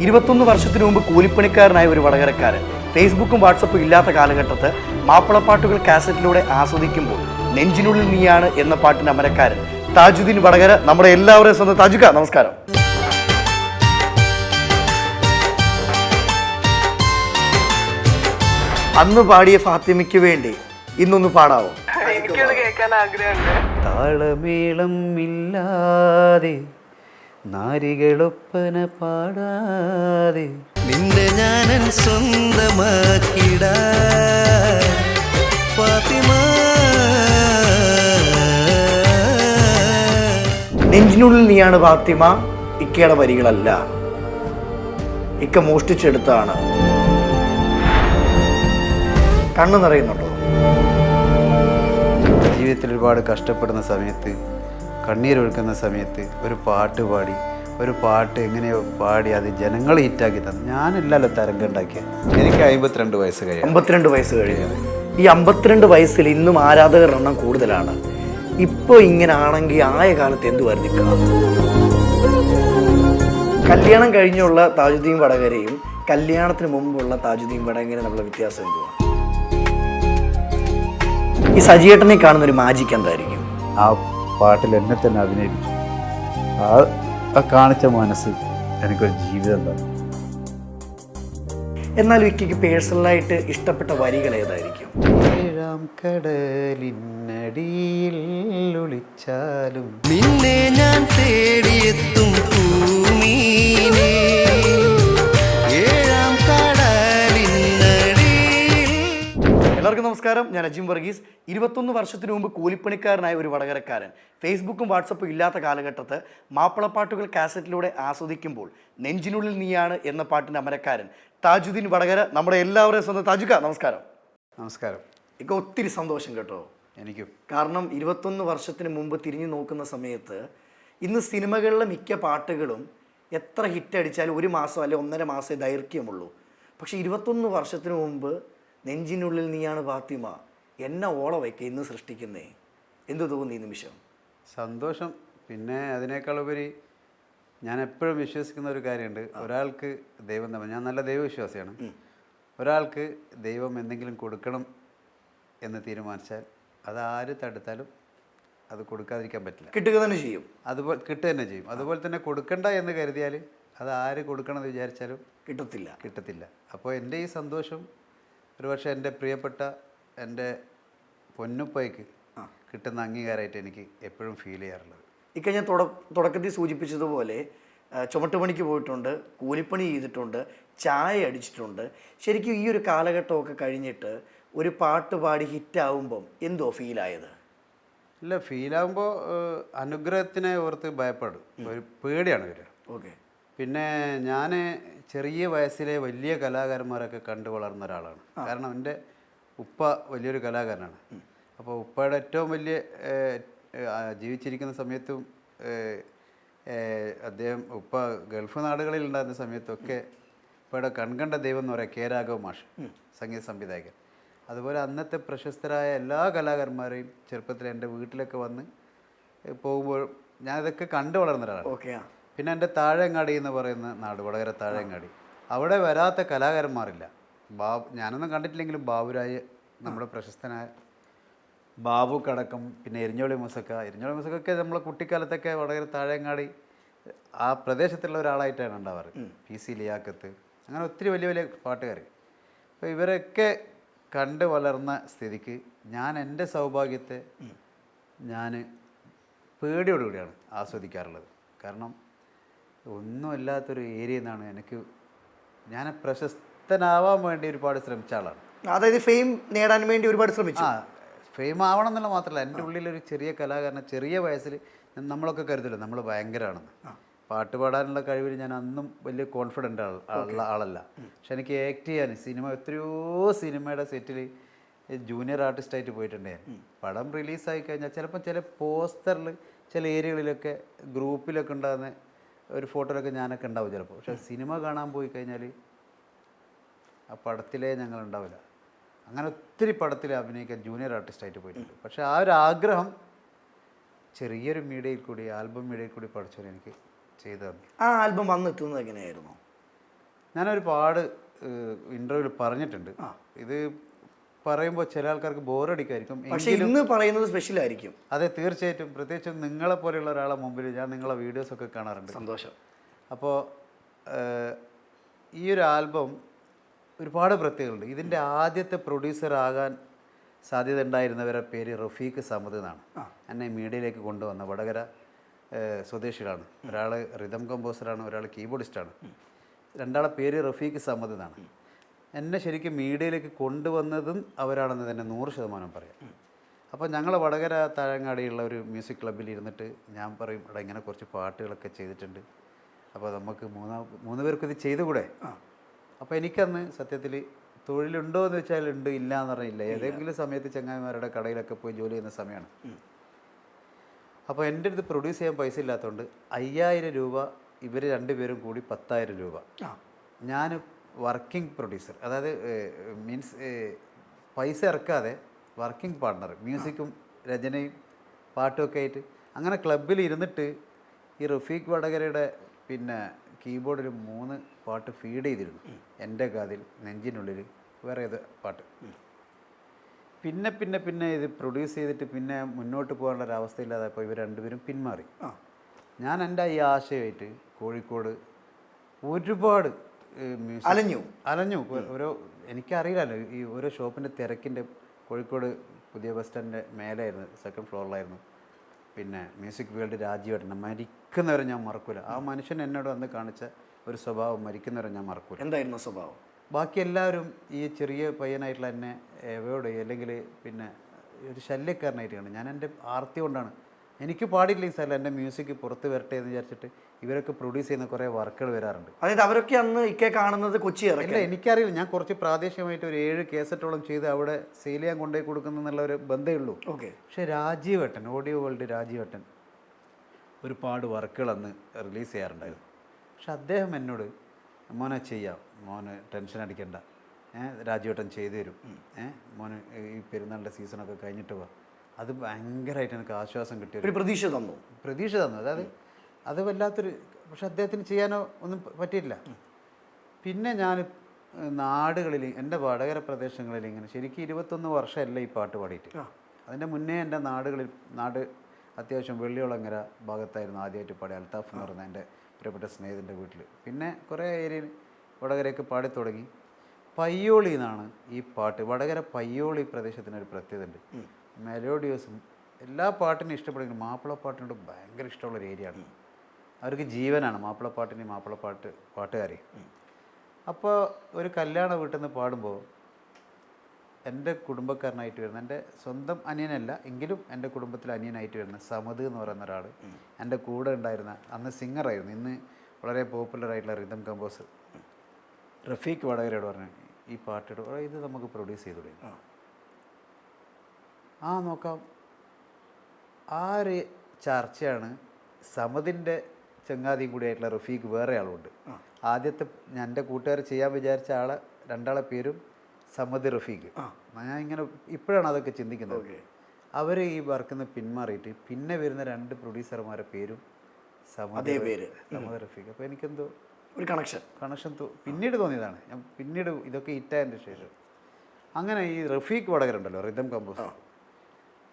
21 വർഷത്തിനു മുമ്പ് കൂലിപ്പണിക്കാരനായ ഒരു വടകരക്കാരൻ ഫേസ്ബുക്കും വാട്സപ്പും ഇല്ലാത്ത കാലഘട്ടത്ത് മാപ്പിളപ്പാട്ടുകൾ കാസറ്റിലൂടെ ആസ്വദിക്കുമ്പോൾ നെഞ്ചിനുള്ളിൽ നീയാണ് എന്ന പാട്ടിന്റെ അമരക്കാരൻ താജുദ്ദീൻ വടകര നമ്മുടെ എല്ലാവരെയും സ്വന്തം. താജുക്ക, നമസ്കാരം. അന്ന് പാടിയ ഫാത്തിമയ്ക്ക് വേണ്ടി ഇന്നൊന്ന് പാടാവോ? എനിക്കത് കേൾക്കാൻ ആഗ്രഹമുണ്ട്. താളമേളം ഇല്ലാതെ നാരികളൊപ്പന പാടാതെ നിന്നെ ഞാനൻ സ്വന്തമാക്കിട ഫാത്തിമ. നെഞ്ചിനുള്ളിൽ നീയാണ് ഫാത്തിമ ഇക്കയുടെ വരികളല്ല, ഇക്ക മോഷ്ടിച്ചെടുത്താണ്. കണ്ണു നിറയുന്നുണ്ടോ? ജീവിതത്തിൽ ഒരുപാട് കഷ്ടപ്പെടുന്ന സമയത്ത്, കണ്ണീരൊഴുക്കുന്ന സമയത്ത് ഒരു പാട്ട് പാടി, ഒരു പാട്ട് എങ്ങനെയോ പാടി അത് ജനങ്ങൾ ഹിറ്റാക്കി തന്നു. ഞാനല്ലല്ലോ തരംഗം ഉണ്ടാക്കിയത്. എനിക്ക് 52 വയസ്സ് കഴിയും. 52 വയസ്സ് കഴിഞ്ഞു. ഈ 52 വയസ്സിൽ ഇന്നും ആരാധകരുടെ എണ്ണം കൂടുതലാണ്. ഇപ്പോൾ ഇങ്ങനെ ആണെങ്കിൽ ആയ കാലത്ത് എന്തുവായിരുന്നു നിൽക്കുക? കല്യാണം കഴിഞ്ഞുള്ള താജുദ്ദീൻ വടകരയും കല്യാണത്തിന് മുമ്പുള്ള താജുദ്ദീൻ വടകരയും തമ്മിലുള്ള വ്യത്യാസം എന്തുവാ? ഈ സജിയേട്ടനെ കാണുന്ന ഒരു മാജിക് എന്തായിരിക്കും? ആ പാട്ടിൽ എന്നെ തന്നെ അഭിനയിപ്പിച്ചു. ആ കാണിച്ച മനസ്സ് എനിക്കൊരു ജീവിതം തന്നെ. എന്നാലും ഇക്കയ്ക്ക് പേഴ്സണലായിട്ട് ഇഷ്ടപ്പെട്ട വരികൾ ഏതായിരിക്കും? ഏഴാം കടലിനടിയിൽ ഒളിച്ചാലും നിന്നെ ഞാൻ തേടിയെത്തും ഭൂമിയിലെ ഏഴാം കടലിനടിയിൽ. എല്ലാവർക്കും നമസ്കാരം. ഞാൻ അജിം വർഗീസ്. 21 വർഷത്തിനു മുമ്പ് കൂലിപ്പണിക്കാരനായ ഒരു വടകരക്കാരൻ ഫേസ്ബുക്കും വാട്സപ്പും ഇല്ലാത്ത കാലഘട്ടത്ത് മാപ്പിളപ്പാട്ടുകൾ കാസറ്റിലൂടെ ആസ്വദിക്കുമ്പോൾ നെഞ്ചിനുള്ളിൽ നീയാണ് എന്ന പാട്ടിൻ്റെ അമരക്കാരൻ താജുദ്ദീൻ വടകര നമ്മുടെ എല്ലാവരെയും സ്വന്തം. താജുക്ക, നമസ്കാരം. നമസ്കാരം. ഇക്ക ഒത്തിരി സന്തോഷം കേട്ടോ. എനിക്കും. കാരണം 21 വർഷത്തിന് മുമ്പ് തിരിഞ്ഞു നോക്കുന്ന സമയത്ത് ഇന്ന് സിനിമകളിലെ മിക്ക പാട്ടുകളും എത്ര ഹിറ്റ് അടിച്ചാലും 1 മാസം അല്ലെങ്കിൽ 1.5 മാസമേ ദൈർഘ്യമുള്ളൂ. പക്ഷേ 21 വർഷത്തിന് മുമ്പ് നെഞ്ചിനുള്ളിൽ നീയാണ് ഫാത്തിമ എന്നെ ഓള വയ്ക്കുക ഇന്ന് സൃഷ്ടിക്കുന്നേ. എന്തു തോന്നി ഈ നിമിഷം? സന്തോഷം. പിന്നെ അതിനേക്കാളുപരി ഞാൻ എപ്പോഴും വിശ്വസിക്കുന്ന ഒരു കാര്യമുണ്ട്. ഒരാൾക്ക് ദൈവം തന്നെ, ഞാൻ നല്ല ദൈവവിശ്വാസിയാണ്. ഒരാൾക്ക് ദൈവം എന്തെങ്കിലും കൊടുക്കണം എന്ന് തീരുമാനിച്ചാൽ അത് ആര് തടുത്താലും അത് കൊടുക്കാതിരിക്കാൻ പറ്റില്ല. കിട്ടുക തന്നെ ചെയ്യും. അതുപോലെ കിട്ടുക തന്നെ ചെയ്യും. അതുപോലെ തന്നെ കൊടുക്കണ്ട എന്ന് കരുതിയാൽ അത് ആര് കൊടുക്കണം എന്ന് വിചാരിച്ചാലും കിട്ടത്തില്ല. അപ്പോൾ എൻ്റെ ഈ സന്തോഷം ഒരുപക്ഷെ എൻ്റെ പ്രിയപ്പെട്ട എൻ്റെ പൊന്നുപ്പയ്ക്ക് കിട്ടുന്ന അംഗീകാരമായിട്ട് എനിക്ക് എപ്പോഴും ഫീൽ ചെയ്യാറുള്ളത്. ഇക്ക ഞാൻ തുടക്കത്തിൽ സൂചിപ്പിച്ചതുപോലെ ചുമട്ടുപണിക്ക് പോയിട്ടുണ്ട്, കൂലിപ്പണി ചെയ്തിട്ടുണ്ട്, ചായ അടിച്ചിട്ടുണ്ട്. ശരിക്കും ഈ ഒരു കാലഘട്ടമൊക്കെ കഴിഞ്ഞിട്ട് ഒരു പാട്ട് പാടി ഹിറ്റാവുമ്പം എന്തോ ഫീലായത്? ഇല്ല, ഫീലാകുമ്പോൾ അനുഗ്രഹത്തിനെ ഓർത്ത് ഭയപ്പെടും, ഒരു പേടിയാണ് വരിക. ഓക്കെ. പിന്നെ ഞാൻ ചെറിയ വയസ്സിലെ വലിയ കലാകാരന്മാരൊക്കെ കണ്ടു വളർന്ന ഒരാളാണ്. കാരണം എൻ്റെ ഉപ്പ വലിയൊരു കലാകാരനാണ്. അപ്പോൾ ഉപ്പയുടെ ഏറ്റവും വലിയ ജീവിച്ചിരിക്കുന്ന സമയത്തും അദ്ദേഹം ഉപ്പ ഗൾഫ് നാടുകളിൽ ഉണ്ടായിരുന്ന സമയത്തൊക്കെ ഉപ്പയുടെ കൺകണ്ട ദൈവം എന്ന് പറയുക കെ രാഘവ മാഷ്, സംഗീത സംവിധായകൻ. അതുപോലെ അന്നത്തെ പ്രശസ്തരായ എല്ലാ കലാകാരന്മാരെയും ചെറുപ്പത്തിൽ എൻ്റെ വീട്ടിലൊക്കെ വന്ന് പോകുമ്പോൾ ഞാൻ ഇതൊക്കെ കണ്ടു വളർന്ന ഒരാളാണ്. ഓക്കെ. പിന്നെ എൻ്റെ താഴെങ്ങാടി എന്ന് പറയുന്ന നാട്, വടകര താഴെങ്ങാടി, അവിടെ വരാത്ത കലാകാരന്മാരില്ല. ഞാനൊന്നും കണ്ടിട്ടില്ലെങ്കിലും ബാബുരാജ്, നമ്മുടെ പ്രശസ്തനായ ബാബുക്കടക്കം, പിന്നെ എരിഞ്ഞോളി മുസക്കൊക്കെ നമ്മളെ കുട്ടിക്കാലത്തൊക്കെ വടകര താഴെങ്ങാടി ആ പ്രദേശത്തുള്ള ഒരാളായിട്ടാണ് ഉണ്ടാവാറ്. PC ലിയാക്കത്ത്, അങ്ങനെ ഒത്തിരി വലിയ വലിയ പാട്ടുകാർ. അപ്പോൾ ഇവരൊക്കെ കണ്ട് വളർന്ന സ്ഥിതിക്ക് ഞാൻ എൻ്റെ സൗഭാഗ്യത്തെ ഞാൻ പേടിയോടുകൂടിയാണ് ആസ്വദിക്കാറുള്ളത്. കാരണം ഒന്നുമില്ലാത്തൊരു ഏരിയയിൽ നിന്നാണ് ഞാൻ പ്രശസ്തനാവാൻ വേണ്ടി ഒരുപാട് ശ്രമിച്ച ആളാണ്. അതായത് ഫെയിം നേടാൻ വേണ്ടി ഒരുപാട് ശ്രമിച്ചു. ഫെയിം ആവണം എന്നുള്ള മാത്രമല്ല, എൻ്റെ ഉള്ളിലൊരു ചെറിയ കലാകാരനെ ചെറിയ വയസ്സിൽ നമ്മളൊക്കെ കരുതല്ലോ നമ്മൾ ഭയങ്കരമാണെന്ന്. പാട്ട് പാടാനുള്ള കഴിവിൽ ഞാൻ അന്നും വലിയ കോൺഫിഡൻ്റ് ഉള്ള ആളല്ല. പക്ഷെ എനിക്ക് ആക്ട് ചെയ്യാൻ എത്രയോ സിനിമയുടെ സെറ്റിൽ ജൂനിയർ ആർട്ടിസ്റ്റായിട്ട് പോയിട്ടുണ്ട് ഞാൻ. പടം റിലീസായി കഴിഞ്ഞാൽ ചിലപ്പോൾ ചില പോസ്റ്ററിൽ ചില ഏരിയകളിലൊക്കെ ഗ്രൂപ്പിലൊക്കെ ഉണ്ടാകുന്ന ഒരു ഫോട്ടോയിലൊക്കെ ഞാനൊക്കെ ഉണ്ടാവും ചിലപ്പോൾ. പക്ഷെ സിനിമ കാണാൻ പോയി കഴിഞ്ഞാൽ ആ പടത്തിലേ ഞങ്ങളുണ്ടാവില്ല. അങ്ങനെ ഒത്തിരി പടത്തിൽ അഭിനയിക്കാൻ ജൂനിയർ ആർട്ടിസ്റ്റായിട്ട് പോയിട്ടുണ്ട്. പക്ഷേ ആ ഒരു ആഗ്രഹം ചെറിയൊരു മീഡിയയിൽ കൂടി, ആൽബം മീഡിയയിൽ കൂടി പഠിച്ചവർ എനിക്ക് ചെയ്തു തന്നു. ആ ആൽബം വന്നെത്തുന്നത് എങ്ങനെയായിരുന്നു? ഞാനൊരുപാട് ഇൻ്റർവ്യൂവിൽ പറഞ്ഞിട്ടുണ്ട്. ഇത് പറയുമ്പോൾ ചില ആൾക്കാർക്ക് ബോറടിക്കായിരിക്കും. പക്ഷേ ഇന്ന് പറയുന്നത് സ്പെഷ്യൽ ആയിരിക്കും. അതെ, തീർച്ചയായിട്ടും. പ്രത്യേകിച്ചും നിങ്ങളെ പോലെയുള്ള ഒരാളെ മുമ്പിൽ ഞാൻ നിങ്ങളെ വീഡിയോസൊക്കെ കാണാറുണ്ട്. സന്തോഷം. അപ്പോൾ ഈ ഒരു ആൽബം ഒരുപാട് പ്രത്യേകതകളുണ്ട്. ഇതിൻ്റെ ആദ്യത്തെ പ്രൊഡ്യൂസർ ആകാൻ സാധ്യത ഉണ്ടായിരുന്നവരുടെ പേര് റഫീഖ് സമദ് എന്നാണ്. എന്നെ മീഡിയയിലേക്ക് കൊണ്ടുവന്ന വടകര സ്വദേശികളാണ്. ഒരാൾ റിതം കമ്പോസറാണ്, ഒരാൾ കീബോർഡിസ്റ്റാണ്. രണ്ടാളെ പേര് റഫീഖ് സമദ് എന്നാണ്. എന്നെ ശരിക്കും മീഡിയയിലേക്ക് കൊണ്ടുവന്നതും അവരാണെന്ന് തന്നെ 100% പറയാം. അപ്പോൾ ഞങ്ങൾ വടകര താഴങ്ങാടിയുള്ള ഒരു മ്യൂസിക് ക്ലബ്ബിൽ ഇരുന്നിട്ട് ഞാൻ പറയും, ഇവിടെ ഇങ്ങനെ കുറച്ച് പാട്ടുകളൊക്കെ ചെയ്തിട്ടുണ്ട്, അപ്പോൾ നമുക്ക് മൂന്ന് പേർക്ക് ഇത് ചെയ്തുകൂടെ? അപ്പോൾ എനിക്കന്ന് സത്യത്തിൽ തൊഴിലുണ്ടോ എന്ന് വെച്ചാൽ ഉണ്ട്, ഇല്ല എന്ന് പറഞ്ഞില്ല. ഏതെങ്കിലും സമയത്ത് ചങ്ങായിമാരുടെ കടയിലൊക്കെ പോയി ജോലി ചെയ്യുന്ന സമയമാണ്. അപ്പോൾ എൻ്റെ അടുത്ത് പ്രൊഡ്യൂസ് ചെയ്യാൻ പൈസ ഇല്ലാത്തതുകൊണ്ട് 5000 രൂപ ഇവർ രണ്ടുപേരും കൂടി 10,000 രൂപ. ഞാൻ വർക്കിംഗ് പ്രൊഡ്യൂസർ, അതായത് മീൻസ് പൈസ ഇറക്കാതെ വർക്കിംഗ് പാർട്ട്ണർ, മ്യൂസിക്കും രചനയും പാട്ടുമൊക്കെ ആയിട്ട് അങ്ങനെ ക്ലബ്ബിൽ ഇരുന്നിട്ട് ഈ റഫീഖ് വടകരയുടെ പിന്നെ കീബോർഡിൽ 3 പാട്ട് ഫീഡ് ചെയ്തിരുന്നു. എൻ്റെ കാതിൽ, നെഞ്ചിനുള്ളിൽ, വേറെ ഏത് പാട്ട്. പിന്നെ പിന്നെ പിന്നെ ഇത് പ്രൊഡ്യൂസ് ചെയ്തിട്ട് പിന്നെ മുന്നോട്ട് പോകാനുള്ള ഒരു അവസ്ഥയില്ലാതായപ്പോൾ ഇവർ രണ്ടുപേരും പിന്മാറി. ഞാൻ എൻ്റെ ഈ ആശയമായിട്ട് കോഴിക്കോട് ഒരുപാട് അലഞ്ഞു. ഓരോ എനിക്കറിയില്ലല്ലോ, ഈ ഓരോ ഷോപ്പിൻ്റെ തിരക്കിൻ്റെ കോഴിക്കോട് പുതിയ ബസ് സ്റ്റാൻഡിൻ്റെ മേലായിരുന്നു, 2nd ഫ്ലോറിലായിരുന്നു. പിന്നെ മ്യൂസിക് വേൾഡ് രാജീവേട്ടൻ, മരിക്കുന്നവരെ ഞാൻ മറക്കൂല. ആ മനുഷ്യൻ എന്നോട് വന്ന് കാണിച്ച ഒരു സ്വഭാവം മരിക്കുന്നവരെ ഞാൻ മറക്കൂല. എന്തായിരുന്നു സ്വഭാവം? ബാക്കി എല്ലാവരും ഈ ചെറിയ പയ്യനായിട്ടുള്ള എന്നെ എവയോട് അല്ലെങ്കിൽ പിന്നെ ഒരു ശല്യക്കാരനായിട്ട് കാണും. ഞാൻ എൻ്റെ ആർത്തി കൊണ്ടാണ്, എനിക്ക് പാടില്ല ഈ സ്ഥലം, എൻ്റെ മ്യൂസിക് പുറത്ത് വരട്ടെ എന്ന് വിചാരിച്ചിട്ട് ഇവരൊക്കെ പ്രൊഡ്യൂസ് ചെയ്യുന്ന കുറേ വർക്കുകൾ വരാറുണ്ട്. അതായത് അവരൊക്കെ അന്ന് ഇക്കെ കാണുന്നത് കൊച്ചി ഇല്ല, എനിക്കറിയില്ല. ഞാൻ കുറച്ച് പ്രാദേശികമായിട്ട് ഒരു 7 കേസറ്റോളം ചെയ്ത് അവിടെ സെയിൽ ചെയ്യാൻ കൊണ്ടുപോയി കൊടുക്കുന്നു എന്നുള്ള ഒരു ബന്ധമേ ഉള്ളൂ. പക്ഷേ രാജീവേട്ടൻ, ഓഡിയോ വേൾഡ് രാജീവേട്ടൻ ഒരുപാട് വർക്കുകൾ അന്ന് റിലീസ് ചെയ്യാറുണ്ടായിരുന്നു. പക്ഷെ അദ്ദേഹം എന്നോട്, മോനെ ചെയ്യാം, മോന് ടെൻഷൻ അടിക്കണ്ട, രാജീവേട്ടൻ ചെയ്തു തരും, മോന് ഈ പെരുന്നാളിൻ്റെ സീസണൊക്കെ കഴിഞ്ഞിട്ട് പോവാം. അത് ഭയങ്കരമായിട്ട് എനിക്ക് ആശ്വാസം കിട്ടിയ ഒരു പ്രതീക്ഷ തന്നു. അതായത് അത് വല്ലാത്തൊരു, പക്ഷെ അദ്ദേഹത്തിന് ചെയ്യാനോ ഒന്നും പറ്റിയില്ല. പിന്നെ ഞാൻ നാടുകളിൽ, എൻ്റെ വടകര പ്രദേശങ്ങളിൽ ഇങ്ങനെ ശരിക്കും 21 വർഷമല്ല ഈ പാട്ട് പാടിയിട്ട്. അതിൻ്റെ മുന്നേ എൻ്റെ നാട് അത്യാവശ്യം വെള്ളിയോളങ്ങര ഭാഗത്തായിരുന്നു ആദ്യമായിട്ട് പാടി. അൽത്താഫ് എന്ന് പറയുന്ന എൻ്റെ പ്രിയപ്പെട്ട സ്നേഹിതൻ്റെ വീട്ടിൽ. പിന്നെ കുറേ ഏരിയയിൽ വടകരയൊക്കെ പാടി തുടങ്ങി. പയ്യോളി എന്നാണ് ഈ പാട്ട്. വടകര പയ്യോളി പ്രദേശത്തിനൊരു പ്രത്യേകത ഉണ്ട്. മെലോഡിയസും എല്ലാ പാട്ടിനും ഇഷ്ടപ്പെടുമെങ്കിലും മാപ്പിളപ്പാട്ടിനോട് ഭയങ്കര ഇഷ്ടമുള്ളൊരു ഏരിയയാണ്. അവർക്ക് ജീവനാണ് മാപ്പിളപ്പാട്ടിനെയും പാട്ടുകാരെയും. അപ്പോൾ ഒരു കല്യാണ വീട്ടിൽ നിന്ന് പാടുമ്പോൾ എൻ്റെ കുടുംബക്കാരനായിട്ട് വരുന്ന, എൻ്റെ സ്വന്തം അനിയനല്ല എങ്കിലും എൻ്റെ കുടുംബത്തിൽ അനിയനായിട്ട് വരുന്ന സമദ് എന്ന് പറയുന്ന ഒരാൾ എൻ്റെ കൂടെ ഉണ്ടായിരുന്ന, അന്ന് സിംഗറായിരുന്നു, ഇന്ന് വളരെ പോപ്പുലറായിട്ടുള്ള റിതം കമ്പോസർ റഫീഖ് വടകരയോട് പറഞ്ഞു, ഈ പാട്ടിട്ട് ഇത് നമുക്ക് പ്രൊഡ്യൂസ് ചെയ്തു തുടങ്ങി. നോക്കാം. ആ ഒരു ചർച്ചയാണ്. സമദിൻ്റെ ചങ്ങാതിയും കൂടി ആയിട്ടുള്ള റഫീഖ് വേറെ ആളുണ്ട്. ആദ്യത്തെ എൻ്റെ കൂട്ടുകാർ ചെയ്യാൻ വിചാരിച്ച രണ്ടാളെ പേരും സമദ് റഫീഖ്. ഞാൻ ഇങ്ങനെ ഇപ്പോഴാണ് അതൊക്കെ ചിന്തിക്കുന്നത്. അവർ ഈ വർക്കിൽ നിന്ന് പിന്മാറിയിട്ട് പിന്നെ വരുന്ന 2 പ്രൊഡ്യൂസർമാരുടെ പേരും സമദ് റഫീഖ്. അപ്പോൾ എനിക്കെന്തോ ഒരു കണക്ഷൻ പിന്നീട് തോന്നിയതാണ്. ഞാൻ പിന്നീട് ഇതൊക്കെ ഹിറ്റായതിൻ്റെ ശേഷം അങ്ങനെ ഈ റഫീഖ് വടകര ഉണ്ടല്ലോ, റിതം കമ്പോസർ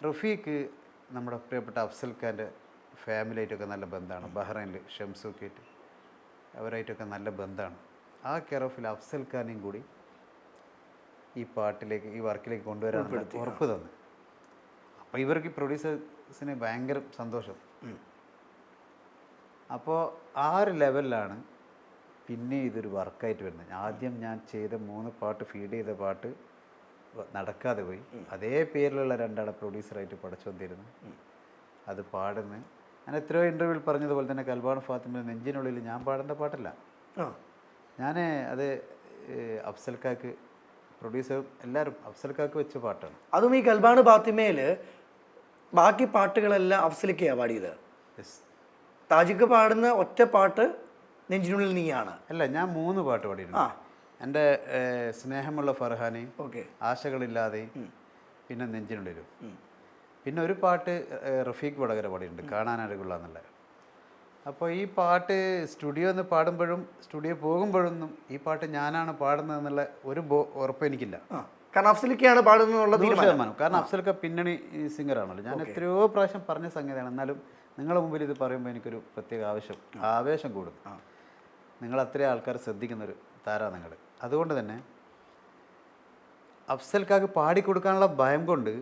റഫീഖ് നമ്മുടെ പ്രിയപ്പെട്ട അഫ്സൽ ഖാൻ്റെ ഫാമിലിയായിട്ടൊക്കെ നല്ല ബന്ധമാണ്. ബഹ്റൈനിൽ ഷംസൂക്കായിട്ട് അവരായിട്ടൊക്കെ നല്ല ബന്ധമാണ്. ആ കെയർ ഓഫിൽ അഫ്സൽ ഖാനെയും കൂടി ഈ പാട്ടിലേക്ക്, ഈ വർക്കിലേക്ക് കൊണ്ടുവരാൻ ഉറപ്പ് തന്നു. അപ്പോൾ ഇവർക്ക് പ്രൊഡ്യൂസേഴ്സിന് ഭയങ്കര സന്തോഷം. അപ്പോൾ ആ ഒരു ലെവലിലാണ് പിന്നെ ഇതൊരു വർക്കായിട്ട് വരുന്നത്. ആദ്യം ഞാൻ ചെയ്ത 3 പാട്ട് ഫീഡ് ചെയ്ത പാട്ട് നടക്കാതെ പോയി. അതേ പേരിലുള്ള 2 ആളെ പ്രൊഡ്യൂസറായിട്ട് പഠിച്ചുകൊണ്ടിരുന്നു. അത് പാടുന്നു. ഞാൻ എത്രയോ ഇൻ്റർവ്യൂവിൽ പറഞ്ഞതുപോലെ തന്നെ കൽബാൻ ഫാത്തിമ നെഞ്ചിനുള്ളിൽ ഞാൻ പാടേണ്ട പാട്ടല്ല. ഞാൻ അത് അഫ്സൽക്കാക്ക് പ്രൊഡ്യൂസർ എല്ലാവരും അഫ്സൽക്കാക്ക് വെച്ച പാട്ടാണ്. അതും ഈ കൽബാൻ ഫാത്തിമയിൽ ബാക്കി പാട്ടുകളെല്ലാം അഫ്സലിക്കയാണ് പാടിയത്. താജിക്ക് പാടുന്ന ഒറ്റ പാട്ട് നെഞ്ചിനുള്ളിൽ നീയാണ്. അല്ല, ഞാൻ 3 പാട്ട് പാടിയിരുന്നു. എൻ്റെ സ്നേഹമുള്ള ഫർഹാനെയും ആശകളില്ലാതെയും പിന്നെ നെഞ്ചിനുള്ളിലും. പിന്നെ ഒരു പാട്ട് റഫീഖ് വടകര പാടിയിട്ടുണ്ട്, കാണാനഴകുള്ള എന്നുള്ള. അപ്പോൾ ഈ പാട്ട് സ്റ്റുഡിയോ എന്ന് പാടുമ്പോഴും സ്റ്റുഡിയോ പോകുമ്പോഴൊന്നും ഈ പാട്ട് ഞാനാണ് പാടുന്നതെന്നുള്ള ഒരു ഉറപ്പ് എനിക്കില്ല. കാരണം അഫ്സലിക്കയാണ് പാടുന്നുള്ള 100%. കാരണം അഫ്സലൊക്കെ പിന്നണി സിംഗറാണല്ലോ. ഞാൻ എത്രയോ പ്രാവശ്യം പറഞ്ഞ സംഗതിയാണ്. എന്നാലും നിങ്ങളുടെ മുമ്പിൽ ഇത് പറയുമ്പോൾ എനിക്കൊരു പ്രത്യേക ആവേശം കൂടും. നിങ്ങൾ അത്രയും ആൾക്കാർ ശ്രദ്ധിക്കുന്നൊരു താരാണ് നിങ്ങൾ. അതുകൊണ്ട് തന്നെ അഫ്സൽക്കാക്ക് പാടിക്കൊടുക്കാനുള്ള ഭയം കൊണ്ട്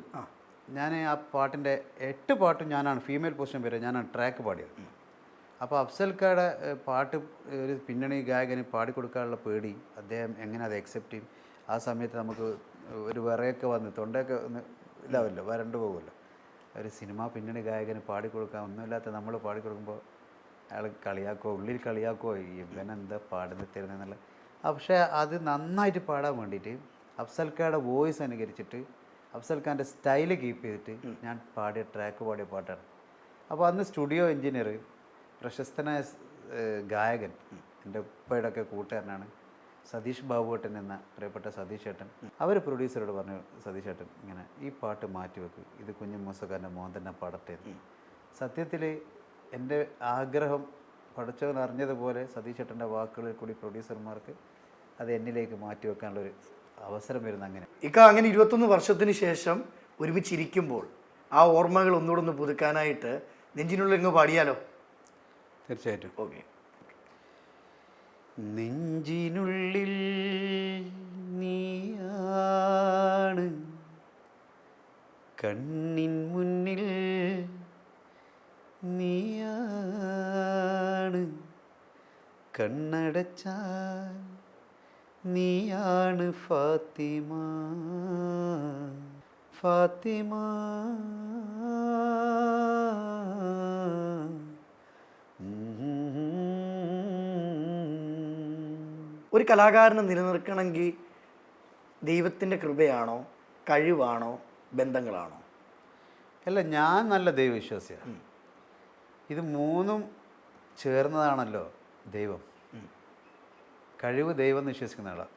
ഞാൻ ആ പാട്ടിൻ്റെ 8 പാട്ടും ഞാനാണ് ഫീമെയിൽ പൊസിഷൻ വരെ ഞാനാണ് ട്രാക്ക് പാടിയത്. അപ്പോൾ അഫ്സൽക്കാരുടെ പാട്ട് ഒരു പിന്നണി ഗായകന് പാടിക്കൊടുക്കാനുള്ള പേടി, അദ്ദേഹം എങ്ങനെ അത് അക്സെപ്റ്റ് ചെയ്യും. ആ സമയത്ത് നമുക്ക് ഒരു വിറയൊക്കെ വന്ന് തൊണ്ടയൊക്കെ ഒന്ന് ഇതാവല്ലോ, വരണ്ടു പോകുമല്ലോ. ഒരു സിനിമ പിന്നണി ഗായകന് പാടിക്കൊടുക്കാൻ ഒന്നുമില്ലാത്ത നമ്മൾ പാടിക്കൊടുക്കുമ്പോൾ അയാൾ കളിയാക്കോ, ഉള്ളിൽ കളിയാക്കോ, ഇവനെന്താ പാടുന്നത് തരുന്നതെന്നുള്ള. പക്ഷേ അത് നന്നായിട്ട് പാടാൻ വേണ്ടിയിട്ട് അഫ്സൽക്കാരുടെ വോയിസ് അനുകരിച്ചിട്ട് അഫ്സൽ ഖാൻ്റെ സ്റ്റൈല് കീപ്പ് ചെയ്തിട്ട് ഞാൻ പാടിയ പാട്ടാണ്. അപ്പോൾ അന്ന് സ്റ്റുഡിയോ എഞ്ചിനീയർ, പ്രശസ്തനായ ഗായകൻ, എൻ്റെ ഉപ്പയുടെ ഒക്കെ കൂട്ടുകാരനാണ് സതീഷ് ബാബുവേട്ടൻ എന്ന പ്രിയപ്പെട്ട സതീഷ് ഏട്ടൻ. അവർ പ്രൊഡ്യൂസറോട് പറഞ്ഞു, സതീഷ് ഏട്ടൻ ഇങ്ങനെ ഈ പാട്ട് മാറ്റിവെക്ക്, ഇത് കുഞ്ഞു മൂസക്കാരൻ്റെ മോൻ തന്നെ പാടട്ടെ. സത്യത്തിൽ എൻ്റെ ആഗ്രഹം പഠിച്ചവൻ അറിഞ്ഞതുപോലെ സതീഷ് ഏട്ടൻ്റെ വാക്കുകളിൽ കൂടി പ്രൊഡ്യൂസർമാർക്ക് അത് എന്നിലേക്ക് മാറ്റിവെക്കാനുള്ളൊരു അവസരം വരുന്ന അങ്ങനെ. അങ്ങനെ 21 വർഷത്തിന് ശേഷം ഒരുമിച്ചിരിക്കുമ്പോൾ ആ ഓർമ്മകൾ ഒന്നുകൂടെ ഒന്ന് പുതുക്കാനായിട്ട് നെഞ്ചിനുള്ളിൽ ഇങ്ങ് പാടിയാലോ? തീർച്ചയായിട്ടും. ഓക്കെ. നെഞ്ചിനുള്ളിൽ നീയാണ്, കണ്ണിൻ മുന്നിൽ നീയാണ്, കണ്ണടച്ചാൽ നീയാണ് ഫാത്തിമ, ഫാത്തിമ. ഒരു കലാകാരനെ നിലനിർത്തണമെങ്കിൽ ദൈവത്തിൻ്റെ കൃപയാണോ, കഴിവാണോ, ബന്ധങ്ങളാണോ? അല്ല, ഞാൻ നല്ല ദൈവവിശ്വാസിയാണ്. ഇത് മൂന്നും ചേർന്നതാണല്ലോ ദൈവം. കഴിവ് ദൈവം എന്ന് വിശ്വസിക്കുന്ന ആളാണ്.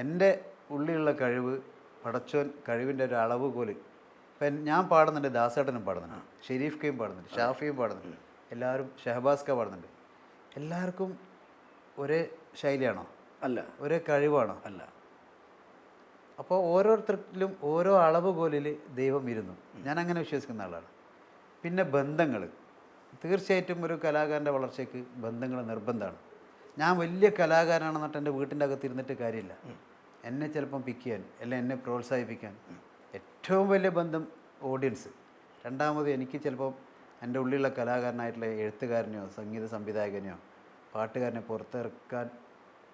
എൻ്റെ ഉള്ളിലുള്ള കഴിവ് പടച്ചോൻ കഴിവിൻ്റെ ഒരു അളവ് പോലെ. ഇപ്പം ഞാൻ പാടുന്നുണ്ട്, ദാസേട്ടനും പാടുന്നുണ്ട്, ഷെരീഫ് കയും പാടുന്നുണ്ട്, ഷാഫിയും പാടുന്നുണ്ട്, എല്ലാവരും ഷഹബാസ് ക പാടുന്നുണ്ട്. എല്ലാവർക്കും ഒരേ ശൈലിയാണോ? അല്ല. ഒരേ കഴിവാണോ? അല്ല. അപ്പോൾ ഓരോരുത്തരിലും ഓരോ അളവുകോലിൽ ദൈവം ഇരുന്നു. ഞാൻ അങ്ങനെ വിശ്വസിക്കുന്ന ആളാണ്. പിന്നെ ബന്ധങ്ങൾ, തീർച്ചയായിട്ടും ഒരു കലാകാരൻ്റെ വളർച്ചയ്ക്ക് ബന്ധങ്ങൾ നിർബന്ധമാണ്. ഞാൻ വലിയ കലാകാരനാണെന്നിട്ട് എൻ്റെ വീട്ടിൻ്റെ അകത്ത് ഇരുന്നിട്ട് കാര്യമില്ല. എന്നെ ചിലപ്പം പിക്ക് ചെയ്യാൻ, അല്ലെങ്കിൽ എന്നെ പ്രോത്സാഹിപ്പിക്കാൻ ഏറ്റവും വലിയ ബന്ധം ഓഡിയൻസ്. രണ്ടാമത് എനിക്ക് ചിലപ്പം എൻ്റെ ഉള്ളിലുള്ള കലാകാരനായിട്ടുള്ള എഴുത്തുകാരനെയോ സംഗീത സംവിധായകനെയോ പാട്ടുകാരനെ പുറത്തിറക്കാൻ,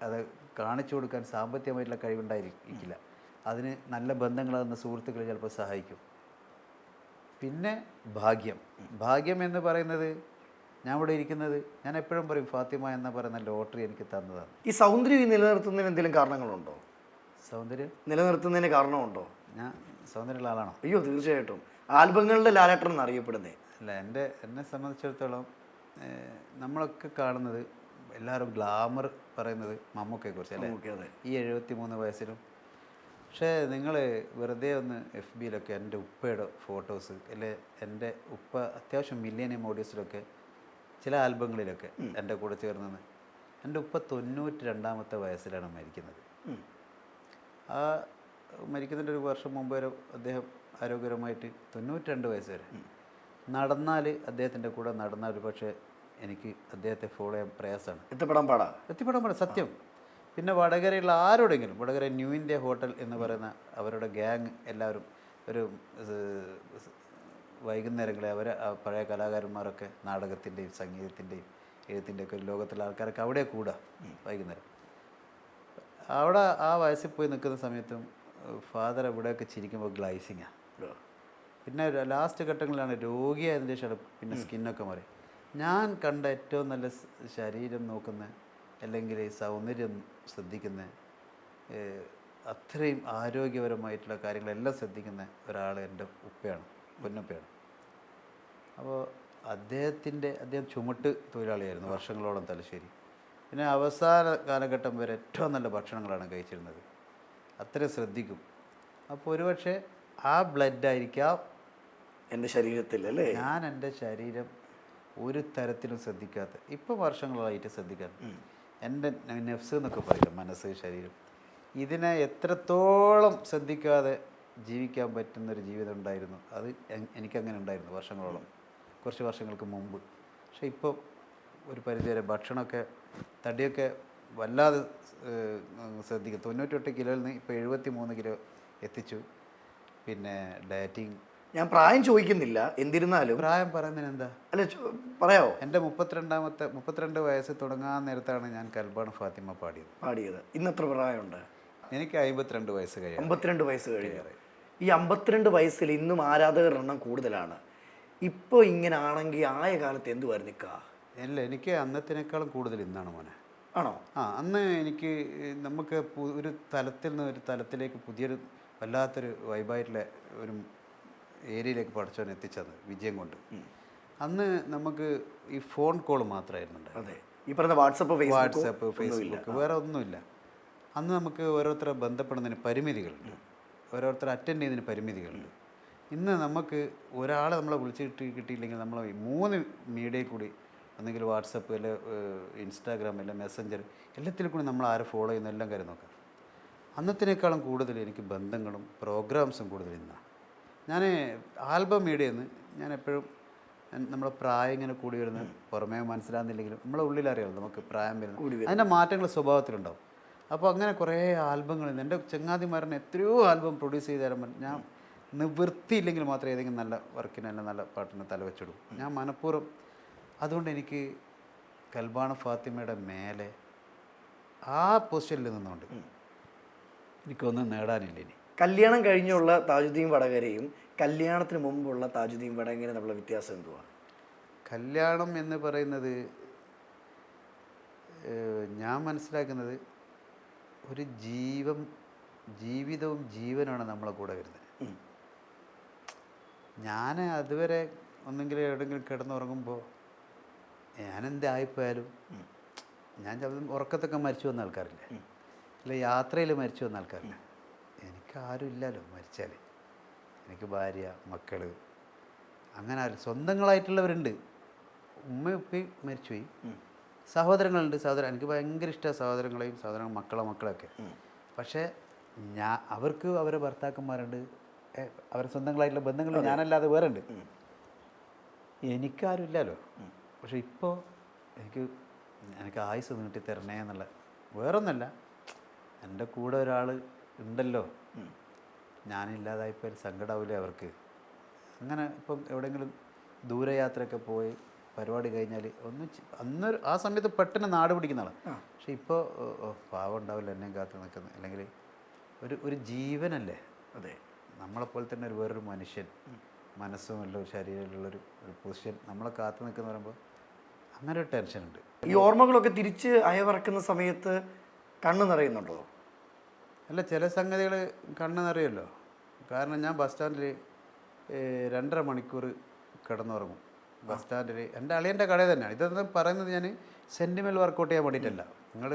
അത് കാണിച്ചു കൊടുക്കാൻ സാമ്പത്തികമായിട്ടുള്ള കഴിവുണ്ടായിരിക്കില്ല. അതിന് നല്ല ബന്ധങ്ങളാകുന്ന സുഹൃത്തുക്കൾ ചിലപ്പോൾ സഹായിക്കും. പിന്നെ ഭാഗ്യം എന്ന് പറയുന്നത്, ഞാൻ ഇവിടെ ഇരിക്കുന്നത്, ഞാൻ എപ്പോഴും പറയും ഫാത്തിമ എന്ന് പറയുന്ന ലോട്ടറി എനിക്ക് തന്നതാണ്. ഈ സൗന്ദര്യം നിലനിർത്തുന്നതിന് എന്തെങ്കിലും കാരണങ്ങളുണ്ടോ? സൗന്ദര്യം നിലനിർത്തുന്നതിന് കാരണമുണ്ടോ? ഞാൻ സൗന്ദര്യമുള്ള ആളാണോ? അയ്യോ, തീർച്ചയായിട്ടും. ആൽബങ്ങളുടെ ലാലേട്ടൻ എന്നറിയപ്പെടുന്നേ. അല്ല, എന്നെ സംബന്ധിച്ചിടത്തോളം നമ്മളൊക്കെ കാണുന്നത് എല്ലാവരും ഗ്ലാമർ പറയുന്നത് മമ്മൂക്കയെക്കുറിച്ച് അല്ലേ, ഈ 73 വയസ്സിലും. പക്ഷേ നിങ്ങൾ വെറുതെ ഒന്ന് FBയിലൊക്കെ എൻ്റെ ഉപ്പയുടെ ഫോട്ടോസ്, അല്ലെ എൻ്റെ ഉപ്പ അത്യാവശ്യം മില്ലേനിയം ഓഡിയോസിലൊക്കെ ചില ആൽബങ്ങളിലൊക്കെ എൻ്റെ കൂടെ ചേർന്നത്. എൻ്റെ ഉപ്പ 92ാമത്തെ വയസ്സിലാണ് മരിക്കുന്നത്. ആ മരിക്കുന്നതിൻ്റെ ഒരു വർഷം മുമ്പ് വരെ അദ്ദേഹം ആരോഗ്യപരമായിട്ട് 92 വയസ്സ് വരെ നടന്നാൽ, അദ്ദേഹത്തിൻ്റെ കൂടെ നടന്നാൽ പക്ഷേ എനിക്ക് അദ്ദേഹത്തെ ഫോളോ ചെയ്യാൻ പ്രയാസമാണ്, എത്തിപ്പെടാൻ പാടാ സത്യം. പിന്നെ വടകരയുള്ള ആരോടെങ്കിലും, വടകര ന്യൂ ഇന്ത്യ ഹോട്ടൽ എന്ന് പറയുന്ന അവരുടെ ഗ്യാങ് എല്ലാവരും ഒരു വൈകുന്നേരങ്ങളെ അവർ പഴയ കലാകാരന്മാരൊക്കെ നാടകത്തിൻ്റെയും സംഗീതത്തിൻ്റെയും എഴുത്തിൻ്റെയൊക്കെ ലോകത്തുള്ള ആൾക്കാരൊക്കെ അവിടെ കൂടുക വൈകുന്നേരം. അവിടെ ആ വയസ്സിൽ പോയി നിൽക്കുന്ന സമയത്തും ഫാദർ എവിടെയൊക്കെ ചിരിക്കുമ്പോൾ ഗ്ലൈസിങ്ങാണ്. പിന്നെ ലാസ്റ്റ് ഘട്ടങ്ങളിലാണ് രോഗിയായതിൻ്റെ ശേഷം പിന്നെ സ്കിന്നൊക്കെ മാറി. ഞാൻ കണ്ട ഏറ്റവും നല്ല ശരീരം നോക്കുന്ന, അല്ലെങ്കിൽ സൗന്ദര്യം ശ്രദ്ധിക്കുന്ന, അത്രയും ആരോഗ്യപരമായിട്ടുള്ള കാര്യങ്ങളെല്ലാം ശ്രദ്ധിക്കുന്ന ഒരാൾ എൻ്റെ ഉപ്പയാണ്, പൊന്നപ്പയാണ്. അപ്പോൾ അദ്ദേഹം ചുമട്ട് തൊഴിലാളിയായിരുന്നു വർഷങ്ങളോളം തലശ്ശേരി. പിന്നെ അവസാന കാലഘട്ടം വരെ ഏറ്റവും നല്ല ഭക്ഷണങ്ങളാണ് കഴിച്ചിരുന്നത്. അത്രയും ശ്രദ്ധിക്കും. അപ്പോൾ ഒരുപക്ഷെ ആ ബ്ലഡായിരിക്കാം എൻ്റെ ശരീരത്തിൽ, അല്ലേ? ഞാൻ എൻ്റെ ശരീരം ഒരു തരത്തിലും ശ്രദ്ധിക്കാത്ത, ഇപ്പോൾ വർഷങ്ങളായിട്ട് ശ്രദ്ധിക്കാത്ത എൻ്റെ നെഫ്സ് എന്നൊക്കെ പറയില്ല, മനസ്സ്, ശരീരം, ഇതിനെ എത്രത്തോളം ശ്രദ്ധിക്കാതെ ജീവിക്കാൻ പറ്റുന്നൊരു ജീവിതം ഉണ്ടായിരുന്നു. അത് എനിക്കങ്ങനെ ഉണ്ടായിരുന്നു വർഷങ്ങളോളം, കുറച്ച് വർഷങ്ങൾക്ക് മുമ്പ്. പക്ഷേ ഇപ്പോൾ ഒരു പരിധിവരെ ഭക്ഷണമൊക്കെ, തടിയൊക്കെ വല്ലാതെ ശ്രദ്ധിക്കും. 98 കിലോയിൽ നിന്ന് ഇപ്പോൾ 73 കിലോ എത്തിച്ചു. പിന്നെ ഡയറ്റിങ്. ഞാൻ പ്രായം ചോദിക്കുന്നില്ല, എന്തിരുന്നാലും പ്രായം പറയുന്നതിന് എന്താ, അല്ല പറയാവോ? എൻ്റെ 32 വയസ്സ് തുടങ്ങാൻ നേരത്താണ് ഞാൻ കൽബാണ് ഫാത്തിമ പാടിയത്. ഇന്ന് എത്ര പ്രായമുണ്ട്? എനിക്ക് 52 വയസ്സ് കഴിയും. 52 വയസ്സ് കഴിയും. ഈ 52 വയസ്സിൽ ഇന്നും ആരാധകരുടെ എണ്ണം കൂടുതലാണ്. ഇപ്പോൾ ഇങ്ങനെ ആണെങ്കിൽ ആയ കാലത്ത് എന്തുവായിരുന്നു നിൽക്കുക? അല്ല, എനിക്ക് അന്നത്തിനേക്കാളും കൂടുതൽ ഇന്നാണ് മോനെ. ആണോ? അന്ന് എനിക്ക് നമുക്ക് ഒരു തലത്തിൽ നിന്ന് ഒരു തലത്തിലേക്ക് പുതിയൊരു വല്ലാത്തൊരു വൈബായിട്ടുള്ള ഒരു ഏരിയയിലേക്ക് പഠിച്ചവൻ എത്തിച്ചത് വിജയം കൊണ്ട്. അന്ന് നമുക്ക് ഈ ഫോൺ കോൾ മാത്രമായിരുന്നു. അതെ, ഈ പറഞ്ഞ വാട്സപ്പ്, ഫേസ്ബുക്ക് വേറെ ഒന്നുമില്ല. അന്ന് നമുക്ക് ഓരോരുത്തരെ ബന്ധപ്പെടുന്നതിന് പരിമിതികളുണ്ട്, ഓരോരുത്തരെ അറ്റൻഡ് ചെയ്യുന്നതിന് പരിമിതികളുണ്ട്. ഇന്ന് നമുക്ക് ഒരാളെ നമ്മളെ കിട്ടിയില്ലെങ്കിൽ നമ്മൾ 3 മീഡിയയിൽ കൂടി, ഒന്നെങ്കിൽ വാട്സപ്പ്, അല്ലെ ഇൻസ്റ്റാഗ്രാം, അല്ലെ മെസ്സഞ്ചർ, എല്ലാത്തിലും കൂടി നമ്മൾ ആരെ ഫോളോ ചെയ്യുന്ന എല്ലാം കാര്യം നോക്കാം. അന്നത്തിനേക്കാളും കൂടുതൽ എനിക്ക് ബന്ധങ്ങളും പ്രോഗ്രാംസും കൂടുതൽ ഇന്നാണ്. ഞാൻ ആൽബം മീഡിയയിൽ നിന്ന് ഞാൻ എപ്പോഴും നമ്മളെ പ്രായം ഇങ്ങനെ കൂടി വരുന്നത് പുറമേ മനസ്സിലാകുന്നില്ലെങ്കിലും നമ്മളെ ഉള്ളിലറിയാമല്ലോ നമുക്ക് പ്രായം വരുന്നത്, അതിൻ്റെ മാറ്റങ്ങൾ സ്വഭാവത്തിലുണ്ടാവും. അപ്പോൾ അങ്ങനെ കുറേ ആൽബങ്ങൾ, എൻ്റെ ചങ്ങാതിമാരനെ എത്രയോ ആൽബം പ്രൊഡ്യൂസ് ചെയ്ത് തരാൻ ഞാൻ നിവൃത്തിയില്ലെങ്കിൽ മാത്രമേ ഏതെങ്കിലും നല്ല വർക്കിന് അല്ല നല്ല പാട്ടിന് തലവെച്ചിടും. ഞാൻ മനഃപൂർവ്വം. അതുകൊണ്ട് എനിക്ക് കൽബാണ് ഫാത്തിമയുടെ മേലെ ആ പൊസിഷനിൽ നിന്നുകൊണ്ട് എനിക്കൊന്നും നേടാനില്ല. ഇനി കല്യാണം കഴിഞ്ഞുള്ള താജുദ്ദീൻ വടകരയും കല്യാണത്തിന് മുമ്പുള്ള താജുദ്ദീൻ വടകരയും തമ്മിലുള്ള വ്യത്യാസം എന്തുവാ? കല്യാണം എന്ന് പറയുന്നത് ഞാൻ മനസ്സിലാക്കുന്നത് ഒരു ജീവിതവും ജീവനാണ് നമ്മളെ കൂടെ വരുന്നത്. ഞാൻ അതുവരെ ഒന്നെങ്കിൽ എവിടെയെങ്കിലും കിടന്നുറങ്ങുമ്പോൾ ഞാനെന്തായിപ്പോയാലും, ഞാൻ ചിലപ്പോൾ ഉറക്കത്തൊക്കെ മരിച്ചു വന്ന ആൾക്കാരില്ലേ, അല്ല യാത്രയിൽ മരിച്ചു വന്ന ആൾക്കാരില്ല. എനിക്കാരും ഇല്ലല്ലോ മരിച്ചാൽ. എനിക്ക് ഭാര്യ, മക്കൾ, അങ്ങനെ ആരും സ്വന്തങ്ങളായിട്ടുള്ളവരുണ്ട്. ഉമ്മയും ഉപ്പയും മരിച്ചുപോയി, സഹോദരങ്ങളുണ്ട്. എനിക്ക് ഭയങ്കര ഇഷ്ടമാണ് സഹോദരങ്ങളെയും മക്കളെയൊക്കെ. പക്ഷേ അവർക്ക് അവരെ ഭർത്താക്കന്മാരുണ്ട്, അവരെ സ്വന്തങ്ങളായിട്ടുള്ള ബന്ധങ്ങൾ ഞാനല്ലാതെ വേറെ ഉണ്ട്. എനിക്കാരും ഇല്ലല്ലോ. പക്ഷെ ഇപ്പോൾ എനിക്ക് ആയുസ് നീട്ടി തരണേ എന്നുള്ള, വേറൊന്നല്ല, എൻ്റെ കൂടെ ഒരാൾ ഉണ്ടല്ലോ, ഞാനില്ലാതായിപ്പോൾ സങ്കടമാവില്ലേ അവർക്ക്. അങ്ങനെ ഇപ്പം എവിടെയെങ്കിലും ദൂരയാത്രയൊക്കെ പോയി പരിപാടി കഴിഞ്ഞാൽ ആ സമയത്ത് പെട്ടെന്ന് നാട് പിടിക്കുന്ന ആളാണ്. പക്ഷെ ഇപ്പോൾ പാവം ഉണ്ടാവില്ല എന്നെയും കാത്തു നിൽക്കുന്നത്, അല്ലെങ്കിൽ ഒരു ജീവനല്ലേ. അതെ, നമ്മളെപ്പോലെ തന്നെ വേറൊരു മനുഷ്യൻ, മനസ്സുമല്ലോ ശരീരമുള്ളൊരു പൊസിഷൻ നമ്മളെ കാത്തു നിൽക്കുന്ന പറയുമ്പോൾ അങ്ങനെ ഒരു ടെൻഷനുണ്ട്. ഈ ഓർമ്മകളൊക്കെ തിരിച്ച് അയവിറക്കുന്ന സമയത്ത് കണ്ണ് നിറയുന്നുണ്ടോ? അല്ല, ചില സംഗതികൾ കണ്ണ് നിറയുമല്ലോ. കാരണം ഞാൻ ബസ് സ്റ്റാൻഡിൽ 2.5 മണിക്കൂർ കിടന്നുറങ്ങും. ബസ് സ്റ്റാൻഡിൽ എൻ്റെ അളിയൻ്റെ കടയിൽ തന്നെയാണ്. ഇതൊന്നും പറയുന്നത് ഞാൻ സെൻറ്റിമെൻ്റ് വർക്കൗട്ട് ചെയ്യാൻ വേണ്ടിയിട്ടല്ല. നിങ്ങൾ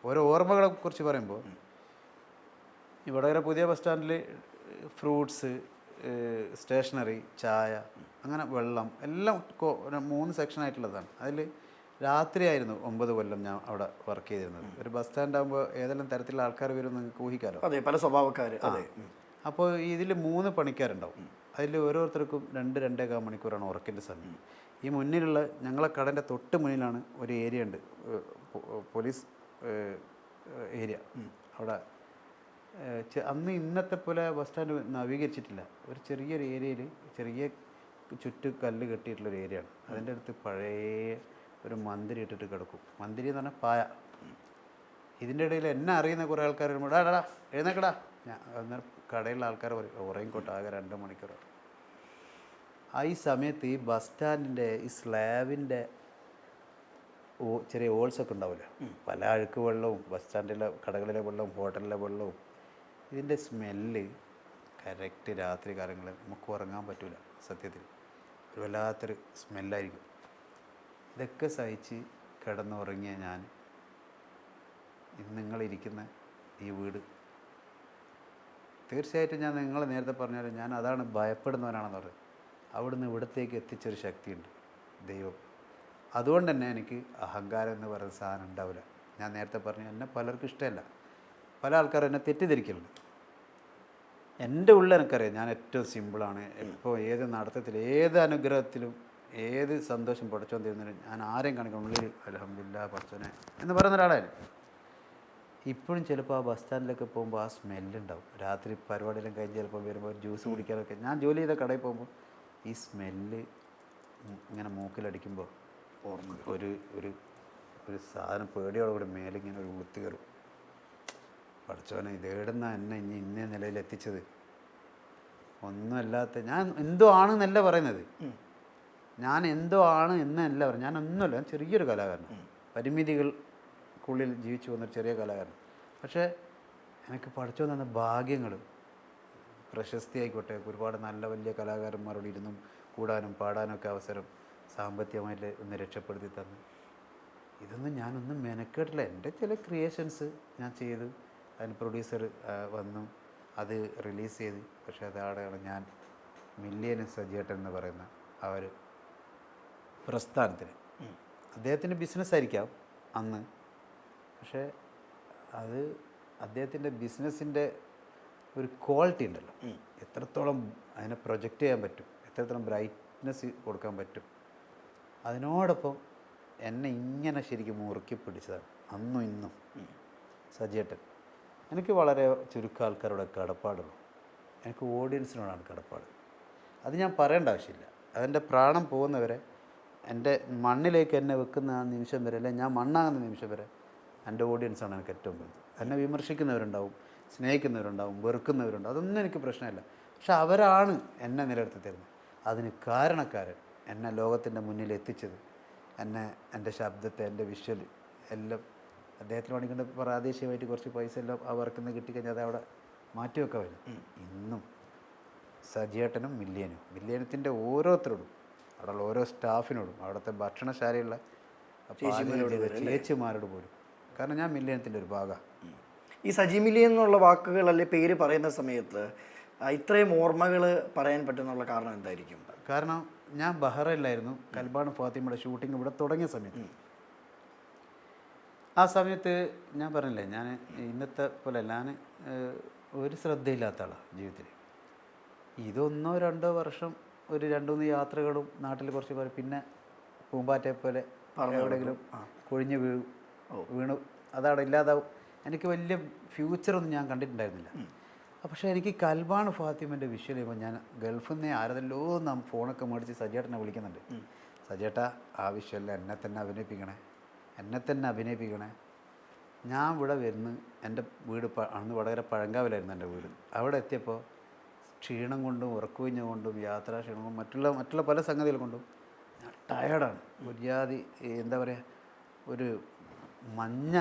ഓരോ ഓർമ്മകളെ കുറിച്ച് പറയുമ്പോൾ ഇവിടെ ഒരു പുതിയ ബസ് സ്റ്റാൻഡിൽ ഫ്രൂട്ട്സ്, സ്റ്റേഷനറി, ചായ, അങ്ങനെ വെള്ളം എല്ലാം 3 സെക്ഷനായിട്ടുള്ളതാണ്. അതിൽ രാത്രിയായിരുന്നു 9 കൊല്ലം ഞാൻ അവിടെ വർക്ക് ചെയ്തിരുന്നത്. ഒരു ബസ് സ്റ്റാൻഡ് ആകുമ്പോൾ ഏതെല്ലാം തരത്തിലുള്ള ആൾക്കാർ വരും നിങ്ങൾക്ക് ഊഹിക്കാമല്ലോ. അതെ, പല സ്വഭാവക്കാർ. അതെ. അപ്പോൾ ഇതിൽ 3 പണിക്കാരുണ്ടാവും. അതിൽ ഓരോരുത്തർക്കും 2-2.25 മണിക്കൂറാണ് ഉറക്കിൻ്റെ സമയം. ഈ മുന്നിലുള്ള ഞങ്ങളെ കടൻ്റെ തൊട്ട് മുന്നിലാണ് ഒരു ഏരിയ ഉണ്ട്, പോലീസ് ഏരിയ. അവിടെ അന്ന് ഇന്നത്തെ പോലെ ബസ് സ്റ്റാൻഡ് നവീകരിച്ചിട്ടില്ല. ഒരു ചെറിയൊരു ഏരിയയിൽ ചെറിയ ചുറ്റ് കല്ല് കെട്ടിയിട്ടുള്ളൊരു ഏരിയയാണ്. അതിൻ്റെ അടുത്ത് പഴയ ഒരു മന്ദിരി ഇട്ടിട്ട് കിടക്കും. മന്ദിരി എന്ന് പറഞ്ഞാൽ പായ. ഇതിൻ്റെ ഇടയിൽ എന്നെ അറിയുന്ന കുറേ ആൾക്കാർ വരുമ്പോൾ ഡാ എഴുന്നേക്കടാ, ഞാൻ അന്നേരം കടയിലുള്ള ആൾക്കാർ പറയും ഉറങ്ങിക്കോട്ടെ, ആകെ 2 മണിക്കൂർ. ഈ സമയത്ത് ഈ ബസ് സ്റ്റാൻഡിൻ്റെ ഈ സ്ലാബിൻ്റെ ചെറിയ ഹോൾസൊക്കെ ഉണ്ടാവില്ല, പല അഴുക്ക് വെള്ളവും, ബസ് സ്റ്റാൻഡിലെ കടകളിലെ വെള്ളവും ഹോട്ടലിലെ വെള്ളവും, ഇതിൻ്റെ സ്മെല്ല് കറക്റ്റ് രാത്രി കാലങ്ങളിൽ നമുക്ക് ഉറങ്ങാൻ പറ്റില്ല. സത്യത്തിൽ ഒരു വല്ലാത്തൊരു സ്മെല്ലായിരിക്കും. ഇതൊക്കെ സഹിച്ച് കിടന്നുറങ്ങിയ ഞാൻ ഇന്ന് നിങ്ങളിരിക്കുന്ന ഈ വീട്, തീർച്ചയായിട്ടും ഞാൻ നിങ്ങൾ നേരത്തെ പറഞ്ഞാൽ ഞാൻ അതാണ് ഭയപ്പെടുന്നവനാണെന്ന് പറയുന്നത്. അവിടുന്ന് ഇവിടത്തേക്ക് എത്തിച്ചൊരു ശക്തിയുണ്ട്, ദൈവം. അതുകൊണ്ട് തന്നെ എനിക്ക് അഹങ്കാരം എന്ന് പറയുന്ന സാധനം ഉണ്ടാവില്ല. ഞാൻ നേരത്തെ പറഞ്ഞു, എന്നെ പലർക്കും ഇഷ്ടമല്ല, പല ആൾക്കാരും എന്നെ തെറ്റിദ്ധരിക്കലുണ്ട്. എൻ്റെ ഉള്ളിൽ എനിക്കറിയാം ഞാൻ ഏറ്റവും സിമ്പിളാണ്. ഇപ്പോൾ ഏത് നടത്തത്തിൽ, ഏത് അനുഗ്രഹത്തിലും, ഏത് സന്തോഷം പഠിച്ചോൻ തരുന്നതിനും ഞാൻ ആരെയും കാണിക്കണം ഉള്ളിൽ അൽഹംദുലില്ലാ പഠിച്ചോനെ എന്ന് പറയുന്ന ഒരാളായിരുന്നു. ഇപ്പോഴും ചിലപ്പോൾ ആ ബസ് സ്റ്റാൻഡിലൊക്കെ പോകുമ്പോൾ ആ സ്മെല്ലുണ്ടാവും. രാത്രി പരിപാടിയെല്ലാം കഴിഞ്ഞ് ചിലപ്പോൾ വരുമ്പോൾ ജ്യൂസ് കുടിക്കാനൊക്കെ ഞാൻ ജോലി ചെയ്ത കടയിൽ പോകുമ്പോൾ ഈ സ്മെല്ല് ഇങ്ങനെ മൂക്കിലടിക്കുമ്പോൾ ഓർമ്മ ഒരു ഒരു ഒരു സാധനം പേടിയോടുകൂടി മേലിങ്ങനെ ഒരു ഉളുത്ത് കയറും. പഠിച്ചോനെ ഇതേടുന്ന എന്നെ ഇന്നേ നിലയിൽ എത്തിച്ചത് ഒന്നുമല്ലാത്ത, ഞാൻ എന്തോ ആണെന്നല്ല പറയുന്നത്, ഞാൻ എന്തോ ആണ് എന്നല്ല പറയുന്നത്. ഞാൻ ഒന്നുമല്ല, ഞാൻ ചെറിയൊരു കലാകാരനാണ്, പരിമിതികൾക്കുള്ളിൽ ജീവിച്ചു വന്നൊരു ചെറിയ കലാകാരൻ. പക്ഷേ എനിക്ക് പഠിച്ചു തന്ന ഭാഗ്യങ്ങൾ, പ്രശസ്തി ആയിക്കോട്ടെ, ഒരുപാട് നല്ല വലിയ കലാകാരന്മാരോട് ഇരുന്നും കൂടാനും പാടാനൊക്കെ അവസരം, സാമ്പത്തികമായിട്ട് ഒന്ന് രക്ഷപ്പെടുത്തി തന്നു. ഇതൊന്നും ഞാനൊന്നും മെനക്കെട്ടില്ല. എൻ്റെ ചില ക്രിയേഷൻസ് ഞാൻ ചെയ്തു, അതിന് പ്രൊഡ്യൂസർ വന്നു, അത് റിലീസ് ചെയ്ത്. പക്ഷേ അതാണ് ഞാൻ മില്യനും സജിയേട്ടൻ എന്ന് പറയുന്ന ആ ഒരു പ്രസ്ഥാനത്തിന്, അദ്ദേഹത്തിൻ്റെ ബിസിനസ്സായിരിക്കാം അന്ന്, പക്ഷേ അത് അദ്ദേഹത്തിൻ്റെ ബിസിനസ്സിൻ്റെ ഒരു ക്വാളിറ്റി ഉണ്ടല്ലോ, എത്രത്തോളം അതിനെ പ്രൊജക്റ്റ് ചെയ്യാൻ പറ്റും, എത്രത്തോളം ബ്രൈറ്റ്നസ് കൊടുക്കാൻ പറ്റും, അതിനോടൊപ്പം എന്നെ ഇങ്ങനെ ശരിക്കും മുറുക്കി പിടിച്ചതാണ് അന്നും ഇന്നും സജിയേട്ടൻ. എനിക്ക് വളരെ ചുരുക്കം ആൾക്കാരോട് കടപ്പാടുള്ളൂ. എനിക്ക് ഓഡിയൻസിനോടാണ് കടപ്പാട്. അത് ഞാൻ പറയേണ്ട ആവശ്യമില്ല. അതെൻ്റെ പ്രാണം പോകുന്നവരെ, എൻ്റെ മണ്ണിലേക്ക് എന്നെ വെക്കുന്ന ആ നിമിഷം വരെ, അല്ലെങ്കിൽ ഞാൻ മണ്ണാകുന്ന നിമിഷം വരെ എൻ്റെ ഓഡിയൻസാണ് എനിക്ക് ഏറ്റവും വലുത്. എന്നെ വിമർശിക്കുന്നവരുണ്ടാവും, സ്നേഹിക്കുന്നവരുണ്ടാവും, വെറുക്കുന്നവരുണ്ടാവും, അതൊന്നും എനിക്ക് പ്രശ്നമില്ല. പക്ഷെ അവരാണ് എന്നെ നിലനിർത്തി തരുന്നത്. അതിന് കാരണക്കാരൻ, എന്നെ ലോകത്തിൻ്റെ മുന്നിൽ എത്തിച്ചത്, എന്നെ, എൻ്റെ ശബ്ദത്തെ, എൻ്റെ വിഷ്വൽ എല്ലാം അദ്ദേഹത്തിന് വേണ്ടിക്കൊണ്ട് പ്രാദേശികമായിട്ട് കുറച്ച് പൈസ എല്ലാം ആ വർക്കിൽ നിന്ന് കിട്ടിക്കഴിഞ്ഞാൽ അത് അവിടെ മാറ്റിവെക്കാൻ വരും. ഇന്നും സജിയേട്ടനും മില്യനത്തിൻ്റെ ഓരോരുത്തരോടും, അവിടെയുള്ള ഓരോ സ്റ്റാഫിനോടും, അവിടുത്തെ ഭക്ഷണശാലയുള്ള ചേച്ചിമാരോട് പോലും, കാരണം ഞാൻ മില്യനത്തിൻ്റെ ഒരു ഭാഗമാണ്. ഈ സജി മില്യൻ എന്നുള്ള വാക്കുകൾ അല്ലെ പേര് പറയുന്ന സമയത്ത് ഇത്രയും ഓർമ്മകൾ പറയാൻ പറ്റുന്നുള്ള കാരണം എന്തായിരിക്കും? കാരണം ഞാൻ ബഹ്റൈനിലായിരുന്നു കൽബാണ് ഫാത്തിമയുടെ ഷൂട്ടിംഗ് ഇവിടെ തുടങ്ങിയ സമയത്ത്. ആ സമയത്ത് ഞാൻ പറഞ്ഞില്ലേ, ഞാൻ ഇന്നത്തെ പോലെ ഞാൻ ഒരു ശ്രദ്ധയില്ലാത്ത ആളാണ് ജീവിതത്തിൽ. ഇതൊന്നോ രണ്ടോ വർഷം ഒരു 2-3 യാത്രകളും നാട്ടിൽ കുറച്ച് പേര്, പിന്നെ പൂമ്പാറ്റയെ പോലെ എവിടെയെങ്കിലും കൊഴിഞ്ഞ് വീണു അതവിടെ ഇല്ലാതാവും. എനിക്ക് വലിയ ഫ്യൂച്ചറൊന്നും ഞാൻ കണ്ടിട്ടുണ്ടായിരുന്നില്ല. പക്ഷേ എനിക്ക് കൽബാണ് ഫാത്തിമൻ്റെ വിഷ്വൽ ചെയ്യുമ്പോൾ ഞാൻ ഗൾഫിൽ നിന്ന് ആരതല്ലോ നാം ഫോണൊക്കെ മേടിച്ച് സജിയേട്ടനെ വിളിക്കുന്നുണ്ട്. സജിയേട്ടാ ആ വിഷ്വലിൽ എന്നെ തന്നെ അഭിനയിപ്പിക്കണേ. ഞാൻ ഇവിടെ വരുന്നു, എൻ്റെ വീട് അന്ന് വടകര പഴങ്കാവിലായിരുന്നു എൻ്റെ വീട്. അവിടെ എത്തിയപ്പോൾ ക്ഷീണം കൊണ്ടും ഉറക്കുവിഞ്ഞ കൊണ്ടും യാത്രാക്ഷീണം കൊണ്ടും മറ്റുള്ള പല സംഗതികൾ കൊണ്ടും ഞാൻ ടയേർഡാണ്. ഒരു ജാതി എന്താ പറയുക, ഒരു മഞ്ഞ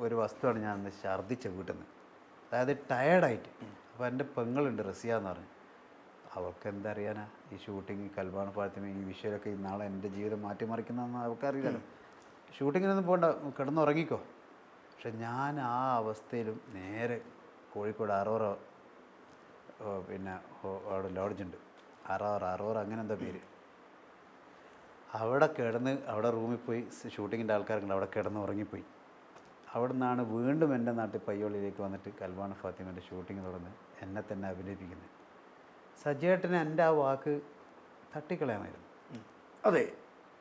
ഒരു വസ്തുവാണ് ഞാൻ അന്ന് ഛർദ്ദിച്ച വീട്ടിൽ നിന്ന്, അതായത് ടയേർഡായിട്ട്. അപ്പോൾ എൻ്റെ പെങ്ങളുണ്ട് റസിയ എന്ന് പറഞ്ഞു. അവൾക്ക് എന്താ അറിയാനാ ഈ ഷൂട്ടിങ്, കൽബാണ് ഫാത്തിമ, ഈ വിഷയമൊക്കെ നാളെ എൻ്റെ ജീവിതം മാറ്റിമറിക്കുന്നതെന്ന് അവൾക്കറിയില്ലല്ലോ. ഷൂട്ടിങ്ങിനൊന്നും പോകണ്ട, കിടന്നുറങ്ങിക്കോ. പക്ഷെ ഞാൻ ആ അവസ്ഥയിലും നേരെ കോഴിക്കോട് അറോറ, പിന്നെ അവിടെ ലോഡ്ജുണ്ട്, അറോറ അങ്ങനെ എന്താ പേര്, അവിടെ കിടന്ന്, അവിടെ റൂമിൽ പോയി, ഷൂട്ടിങ്ങിൻ്റെ ആൾക്കാരുണ്ട്, അവിടെ കിടന്ന് ഉറങ്ങിപ്പോയി. അവിടെ നിന്നാണ് വീണ്ടും എൻ്റെ നാട്ടിൽ പയ്യോളിയിലേക്ക് വന്നിട്ട് കൽബാണ് ഫാത്തിമൻ്റെ ഷൂട്ടിങ് തുടർന്ന് എന്നെ തന്നെ അഭിനയിപ്പിക്കുന്നത്. സജിയേട്ടന് എൻ്റെ ആ വാക്ക് തട്ടിക്കളയാമായിരുന്നു. അതെ,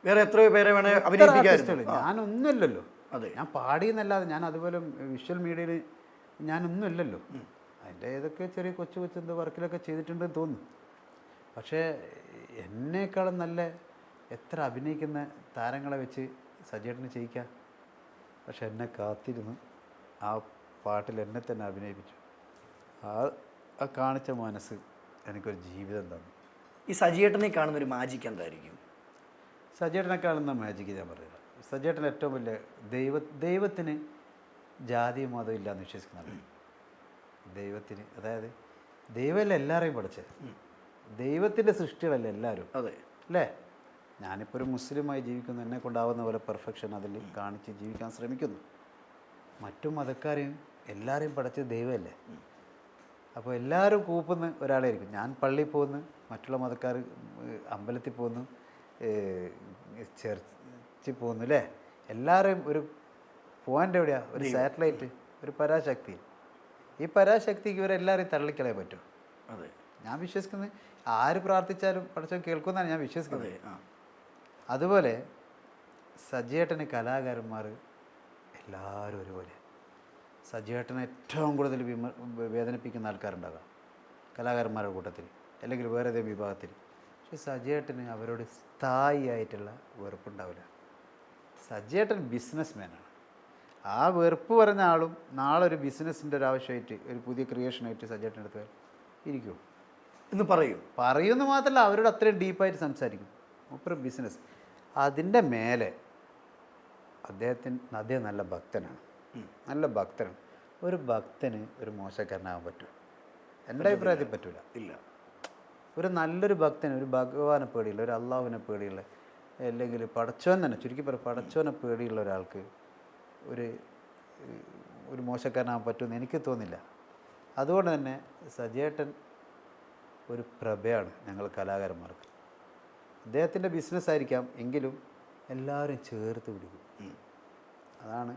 വേറെ എത്രയോ പേരെ വേണേ അഭിനയിപ്പിക്കാൻ. ഞാനൊന്നുമില്ലല്ലോ. അതെ, ഞാൻ പാടിയെന്നല്ലാതെ, ഞാൻ അതുപോലെ വിഷ്വൽ മീഡിയയിൽ ഞാനൊന്നുമില്ലല്ലോ. അതിൻ്റെ ഏതൊക്കെ ചെറിയ കൊച്ചു എന്തോ വർക്കിലൊക്കെ ചെയ്തിട്ടുണ്ടെന്ന് തോന്നുന്നു. പക്ഷേ എന്നേക്കാളും നല്ല എത്ര അഭിനയിക്കുന്ന താരങ്ങളെ വെച്ച് സജിയേട്ടന് ചെയ്യിക്കാം. പക്ഷെ എന്നെ കാത്തിരുന്ന് ആ പാട്ടിൽ എന്നെ തന്നെ അഭിനയിപ്പിച്ചു. ആ കാണിച്ച മനസ്സ് എനിക്കൊരു ജീവിതം തന്നു. ഈ സജിയേട്ടനെ കാണുന്ന ഒരു മാജിക് എന്തായിരിക്കും? സജിയേട്ടനെ കാണുന്ന മാജിക് ഞാൻ പറയുക, സജിയേട്ടൻ ഏറ്റവും വലിയ ദൈവത്തിന് ജാതിയും മതവും ഇല്ലാന്ന് വിശ്വസിക്കുന്നതാണ്. ദൈവത്തിന്, അതായത് ദൈവമല്ല എല്ലാവരെയും പഠിച്ചത്, ദൈവത്തിൻ്റെ സൃഷ്ടികളല്ലേ എല്ലാവരും. അതെ അല്ലേ? ഞാനിപ്പോൾ ഒരു മുസ്ലിമായി ജീവിക്കുന്നു, എന്നെ കൊണ്ടാവുന്ന പോലെ പെർഫെക്ഷൻ അതിൽ കാണിച്ച് ജീവിക്കാൻ ശ്രമിക്കുന്നു. മറ്റു മതക്കാരെയും എല്ലാവരെയും പഠിച്ചത് ദൈവമല്ലേ. അപ്പോൾ എല്ലാവരും കൂപ്പുന്ന ഒരാളായിരിക്കും. ഞാൻ പള്ളിയിൽ പോകുന്നു, മറ്റുള്ള മതക്കാർ അമ്പലത്തിൽ പോകുന്നു, ചെറിച്ച് പോകുന്നു അല്ലേ? എല്ലാവരും ഒരു പോയിന്റ് എവിടെയാ? ഒരു സാറ്റലൈറ്റ്, ഒരു പരാശക്തി. ഈ പരാശക്തിക്ക് ഇവരെല്ലാവരെയും തള്ളിക്കളയാൻ പറ്റും. അതെ, ഞാൻ വിശ്വസിക്കുന്നത് ആര് പ്രാർത്ഥിച്ചാലും പഠിച്ചോ കേൾക്കുമെന്നാണ് ഞാൻ വിശ്വസിക്കുന്നത്. ആ. അതുപോലെ സജിയേട്ടന് കലാകാരന്മാർ എല്ലാവരും ഒരുപോലെ. സജിയേട്ടനെ ഏറ്റവും കൂടുതൽ വേദനിപ്പിക്കുന്ന ആൾക്കാരുണ്ടാകാം കലാകാരന്മാരുടെ കൂട്ടത്തിൽ, അല്ലെങ്കിൽ വേറെ ഏതെങ്കിലും വിഭാഗത്തിൽ. പക്ഷെ സജിയേട്ടന് അവരോട് സ്ഥായിയായിട്ടുള്ള വെറുപ്പുണ്ടാവില്ല. സജിയേട്ടൻ ബിസിനസ്മാനാണ്. ആ വെറുപ്പ് പറഞ്ഞ ആളും നാളെ ഒരു ബിസിനസ്സിൻ്റെ ഒരു ആവശ്യമായിട്ട് ഒരു പുതിയ ക്രിയേഷനായിട്ട് സജിയേട്ടൻ എടുത്ത് ഇരിക്കുമോ എന്ന് പറയുമെന്ന് മാത്രമല്ല, അവരോട് അത്രയും ഡീപ്പായിട്ട് സംസാരിക്കും. മൂപ്പര് ബിസിനസ്. അതിൻ്റെ മേലെ അദ്ദേഹം നല്ല ഭക്തനാണ്. നല്ല ഭക്തനാണ്. ഒരു ഭക്തന് ഒരു മോശക്കാരനാകാൻ പറ്റും? എൻ്റെ അഭിപ്രായത്തിൽ പറ്റൂല. ഇല്ല. ഒരു നല്ലൊരു ഭക്തന്, ഒരു ഭഗവാനെ പേടിയുള്ള, ഒരു അള്ളാഹുവിനെ പേടിയുള്ള, അല്ലെങ്കിൽ പടച്ചോൻ തന്നെ, ചുരുക്കി പടച്ചോനെ പേടിയുള്ള ഒരാൾക്ക് ഒരു മോശക്കാരനാകാൻ പറ്റുമെന്ന് എനിക്ക് തോന്നില്ല. അതുകൊണ്ട് തന്നെ സജിയേട്ടൻ ഒരു പ്രഭയാണ് ഞങ്ങൾ കലാകാരന്മാർക്ക്. അദ്ദേഹത്തിൻ്റെ ബിസിനസ്സായിരിക്കാം, എങ്കിലും എല്ലാവരും ചേർത്ത് പിടിക്കും. അതാണ്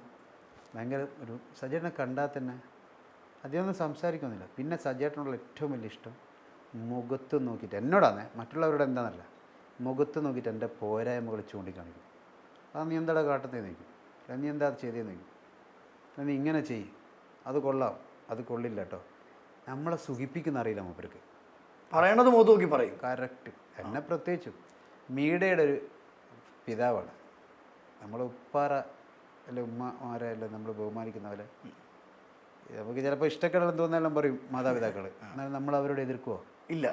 ഭയങ്കര ഒരു സജിയേട്ടനെ കണ്ടാൽ തന്നെ അധികമൊന്നും സംസാരിക്കുന്നില്ല. പിന്നെ സജിയേട്ടനുള്ള ഏറ്റവും വലിയ ഇഷ്ടം മുഖത്ത് നോക്കിയിട്ട്, എന്നോടാണ്, മറ്റുള്ളവരോട് എന്താണെന്നല്ല, മുഖത്ത് നോക്കിയിട്ട് എൻ്റെ പോരായ്മകൾ ചൂണ്ടിക്കാണിക്കും. അത് നീ എന്താടാ കാട്ടുന്നതെന്ന് ചോദിക്കും, നീ എന്താ അത് ചെയ്തതെന്ന് ചോദിക്കും, നീ ഇങ്ങനെ ചെയ്യും, അത് കൊള്ളാം, അത് കൊള്ളില്ല കേട്ടോ. നമ്മളെ സുഖിപ്പിക്കുന്ന അറിയില്ല മൂപ്പർക്ക്. പറയണത് മുഖത്ത് നോക്കി പറയും. കറക്റ്റ്. എന്നെ പ്രത്യേകിച്ചും മീഡിയയുടെ ഒരു പിതാവാണ്. നമ്മൾ ഉപ്പാറ അല്ലെ ഉമ്മമാരെ അല്ലെ നമ്മൾ ബഹുമാനിക്കുന്ന പോലെ നമുക്ക് ചിലപ്പോൾ ഇഷ്ടക്കേടെല്ലാം തോന്നാലും പറയും മാതാപിതാക്കൾ, എന്നാലും നമ്മൾ അവരോട് എതിർക്കുമോ? ഇല്ല.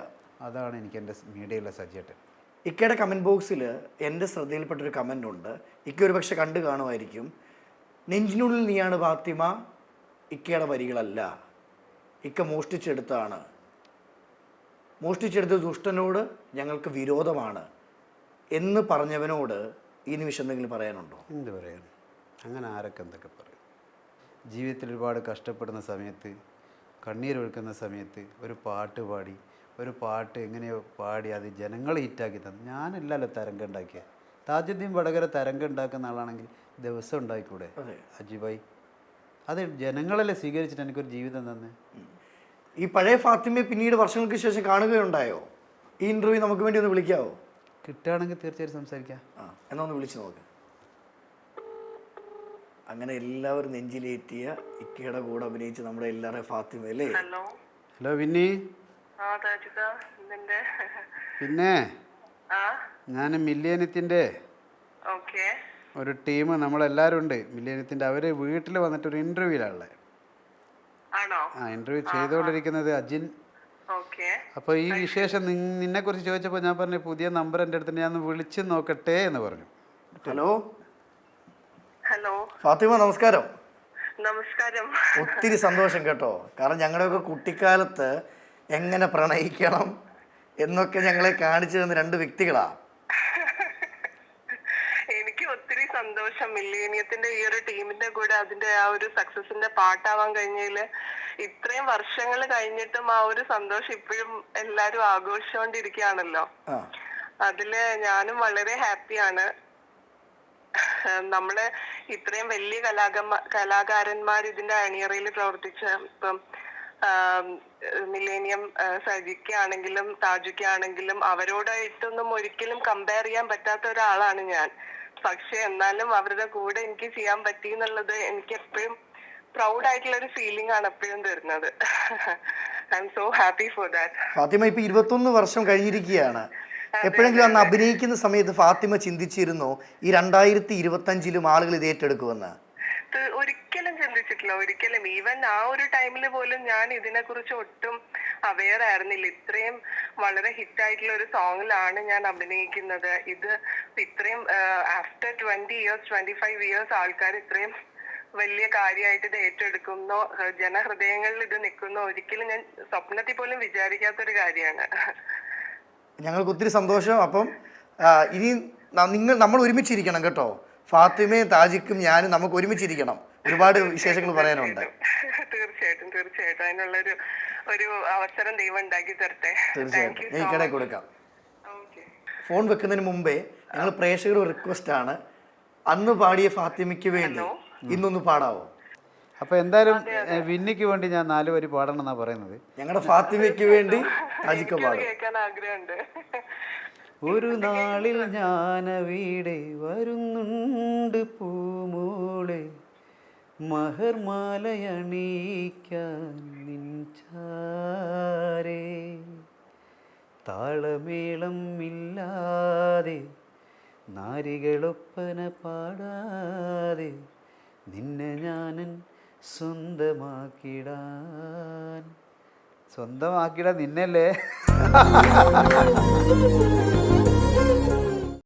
അതാണ് എനിക്ക് എൻ്റെ മീഡിയയിലെ സജിയേട്ടൻ. ഇക്കയുടെ കമൻറ്റ് ബോക്സിൽ എൻ്റെ ശ്രദ്ധയിൽപ്പെട്ടൊരു കമൻ്റ് ഉണ്ട്. ഇക്ക ഒരു പക്ഷെ കണ്ടു കാണുമായിരിക്കും. നെഞ്ചിനുള്ളിൽ നീയാണ് ഫാത്തിമ ഇക്കയുടെ വരികളല്ല, ഇക്ക മോഷ്ടിച്ചെടുത്താണ്. മോഷ്ടിച്ചെടുത്ത ദുഷ്ടനോട് ഞങ്ങൾക്ക് വിരോധമാണ് എന്ന് പറഞ്ഞവനോട് ഈ നിമിഷം എന്തെങ്കിലും പറയാനുണ്ടോ? എന്ത് പറയാൻ? അങ്ങനെ ആരൊക്കെ എന്തൊക്കെ പറയും. ജീവിതത്തിൽ ഒരുപാട് കഷ്ടപ്പെടുന്ന സമയത്ത്, കണ്ണീരൊഴുക്കുന്ന സമയത്ത് ഒരു പാട്ട് പാടി, ഒരു പാട്ട് എങ്ങനെയോ പാടി അത് ജനങ്ങൾ ഹിറ്റാക്കി തന്നു. ഞാനല്ലല്ലോ തരംഗം ഉണ്ടാക്കിയത്. താജുദ്ദീൻ വടകര തരംഗം ഉണ്ടാക്കുന്ന ആളാണെങ്കിൽ ദിവസം ഉണ്ടായിക്കൂടെ അജിബായി? അത് ജനങ്ങളല്ലേ സ്വീകരിച്ചിട്ട് എനിക്കൊരു ജീവിതം തന്നെ. ഈ പഴയ ഫാത്തിമയെ പിന്നീട് വർഷങ്ങൾക്ക് ശേഷം കാണുകയുണ്ടായോ? ഈ ഇൻ്റർവ്യൂ നമുക്ക് വേണ്ടി ഒന്ന് വിളിക്കാവോ? കിട്ടുകയാണെങ്കിൽ തീർച്ചയായിട്ടും സംസാരിക്കാം. എന്നാ ഒന്ന് വിളിച്ചു നോക്ക്. അങ്ങനെ എല്ലാവരും നെഞ്ചിലേറ്റിയ ഇക്കയുടെ കൂടെ അഭിനയിച്ച് നമ്മുടെ എല്ലാവരുടെയും ഫാത്തിമ അല്ലേ? Hello Winnie. പിന്നെ ഞാൻ മില്ലേനിയത്തിൻ്റെ ഒരു ടീം നമ്മളെല്ലാവരും ഉണ്ട് മില്ലേനിയത്തിൻ്റെ. അവർ വീട്ടിൽ വന്നിട്ട് ഒരു ഇൻ്റർവ്യൂവിലാണുള്ളത്. ഇൻ്റർവ്യൂ ചെയ്തുകൊണ്ടിരിക്കുന്നത് അജിൻ. അപ്പോൾ ഈ വിശേഷം നിന്നെ കുറിച്ച് ചോദിച്ചപ്പോൾ ഞാൻ പറഞ്ഞു പുതിയ നമ്പർ എൻ്റെ അടുത്ത് ഞാൻ വിളിച്ച് നോക്കട്ടെ എന്ന് പറഞ്ഞു. ഹലോ ഹലോ ഫാത്തിമ, നമസ്കാരം. നമസ്കാരം. ഒത്തിരി സന്തോഷം കേട്ടോ. കാരണം ഞങ്ങളുടെയൊക്കെ കുട്ടിക്കാലത്ത് എങ്ങനെ പ്രണയിക്കണം എന്നൊക്കെ ഞങ്ങളെ കാണിച്ചു തന്ന രണ്ട് വ്യക്തികളാ. എനിക്ക് ഒത്തിരി സന്തോഷം മില്ലേനിയത്തിന്റെ ഈ ഒരു ടീമിന്റെ കൂടെ അതിന്റെ ആ ഒരു സക്സസിന്റെ പാട്ടാവാൻ കഴിഞ്ഞതില്. ഇത്രയും വർഷങ്ങൾ കഴിഞ്ഞിട്ടും ആ ഒരു സന്തോഷം ഇപ്പോഴും എല്ലാരും ആഘോഷിച്ചുകൊണ്ടിരിക്കുകയാണല്ലോ. അതില് ഞാനും വളരെ ഹാപ്പിയാണ്. നമ്മള് ഇത്രയും വലിയ കലാകാരന്മാർ ഇതിന്റെ അണിയറയിൽ പ്രവർത്തിച്ച ഇപ്പം മില്ലേനിയം സജിക്കാണെങ്കിലും താജുക്കാണെങ്കിലും അവരോടായിട്ടൊന്നും ഒരിക്കലും കമ്പയർ ചെയ്യാൻ പറ്റാത്ത ഒരാളാണ് ഞാൻ. പക്ഷെ എന്നാലും അവരുടെ കൂടെ എനിക്ക് ചെയ്യാൻ പറ്റി എന്നുള്ളത് എനിക്ക് എപ്പോഴും പ്രൗഡ് ആയിട്ടുള്ള ഒരു ഫീലിംഗ് ആണ് എപ്പോഴും തരുന്നത്. I am so happy for that. Fathima ഇപ്പൊ 21 വർഷം കഴിഞ്ഞിരിക്കുകയാണ്. എപ്പോഴെങ്കിലും അന്ന് അഭിനയിക്കുന്ന സമയത്ത് ഫാത്തിമ ചിന്തിച്ചിരുന്നോ ഈ 2025 ആളുകൾ ഇത് ഏറ്റെടുക്കുമെന്ന്? ഒരിക്കലും ചിന്തിച്ചിട്ടില്ല, ഒരിക്കലും. ഈവൻ ആ ഒരു ടൈമിൽ പോലും ഞാൻ ഇതിനെ കുറിച്ച് ഒട്ടും അവെയർ ആയിരുന്നില്ല. ഇത്രയും വളരെ ഹിറ്റ് ആയിട്ടുള്ള ഒരു സോങ്ങിലാണ് ഞാൻ അഭിനയിക്കുന്നത്. ഇത് ഇത്രയും ആഫ്റ്റർ 20 years 25 years ആൾക്കാർ ഇത്രയും വലിയ കാര്യമായിട്ട് ഇത് ഏറ്റെടുക്കുന്നോ, ജനഹൃദയങ്ങളിൽ ഇത് നിൽക്കുന്നോ, ഒരിക്കലും ഞാൻ സ്വപ്നത്തിൽ പോലും വിചാരിക്കാത്തൊരു കാര്യമാണ്. ഞങ്ങൾക്ക് ഒത്തിരി സന്തോഷം. അപ്പം ഇനി നമ്മൾ ഒരുമിച്ചിരിക്കണം കേട്ടോ. ഫാത്തിമയും താജിക്കും ഞാനും നമുക്ക് ഒരുമിച്ചിരിക്കണം. ഒരുപാട് വിശേഷങ്ങൾ പറയാനുണ്ട്. തീർച്ചയായിട്ടും തീർച്ചയായിട്ടും അതിനുള്ളൊരു ഒരു അവസരം ദൈവം ഉണ്ടാക്കി തരട്ടെ. തീർച്ചയായിട്ടും ഈ കടയിൽ കൊടുക്കാം. ഫോൺ വെക്കുന്നതിന് മുമ്പേ ഞങ്ങൾ പ്രേക്ഷകരുടെ റിക്വസ്റ്റ് ആണ്, അന്ന് പാടിയ ഫാത്തിമയ്ക്ക് വേണ്ടി ഇന്നൊന്ന് പാടാവോ? അപ്പോൾ എന്തായാലും വിന്നിക്ക് വേണ്ടി ഞാൻ 4 വരി പാടണം എന്നാണ് പറയുന്നത്. ഞങ്ങളുടെ ഫാത്തിമയ്ക്ക് വേണ്ടി താജിക്ക പാടും. കേൾക്കാൻ ആഗ്രഹമുണ്ട്. ഒരു നാളിൽ ഞാനവിടെ വരുന്നുണ്ട് പൂമോളെ, മഹർമാലയണിയിക്കാൻ നിൻ ചാരേ, താളമേളം ഇല്ലാതെ നാരികളൊപ്പന പാടാതെ നിന്നെ ഞാനൻ സ്വന്തമാക്കിടാൻ നിന്നല്ലേ.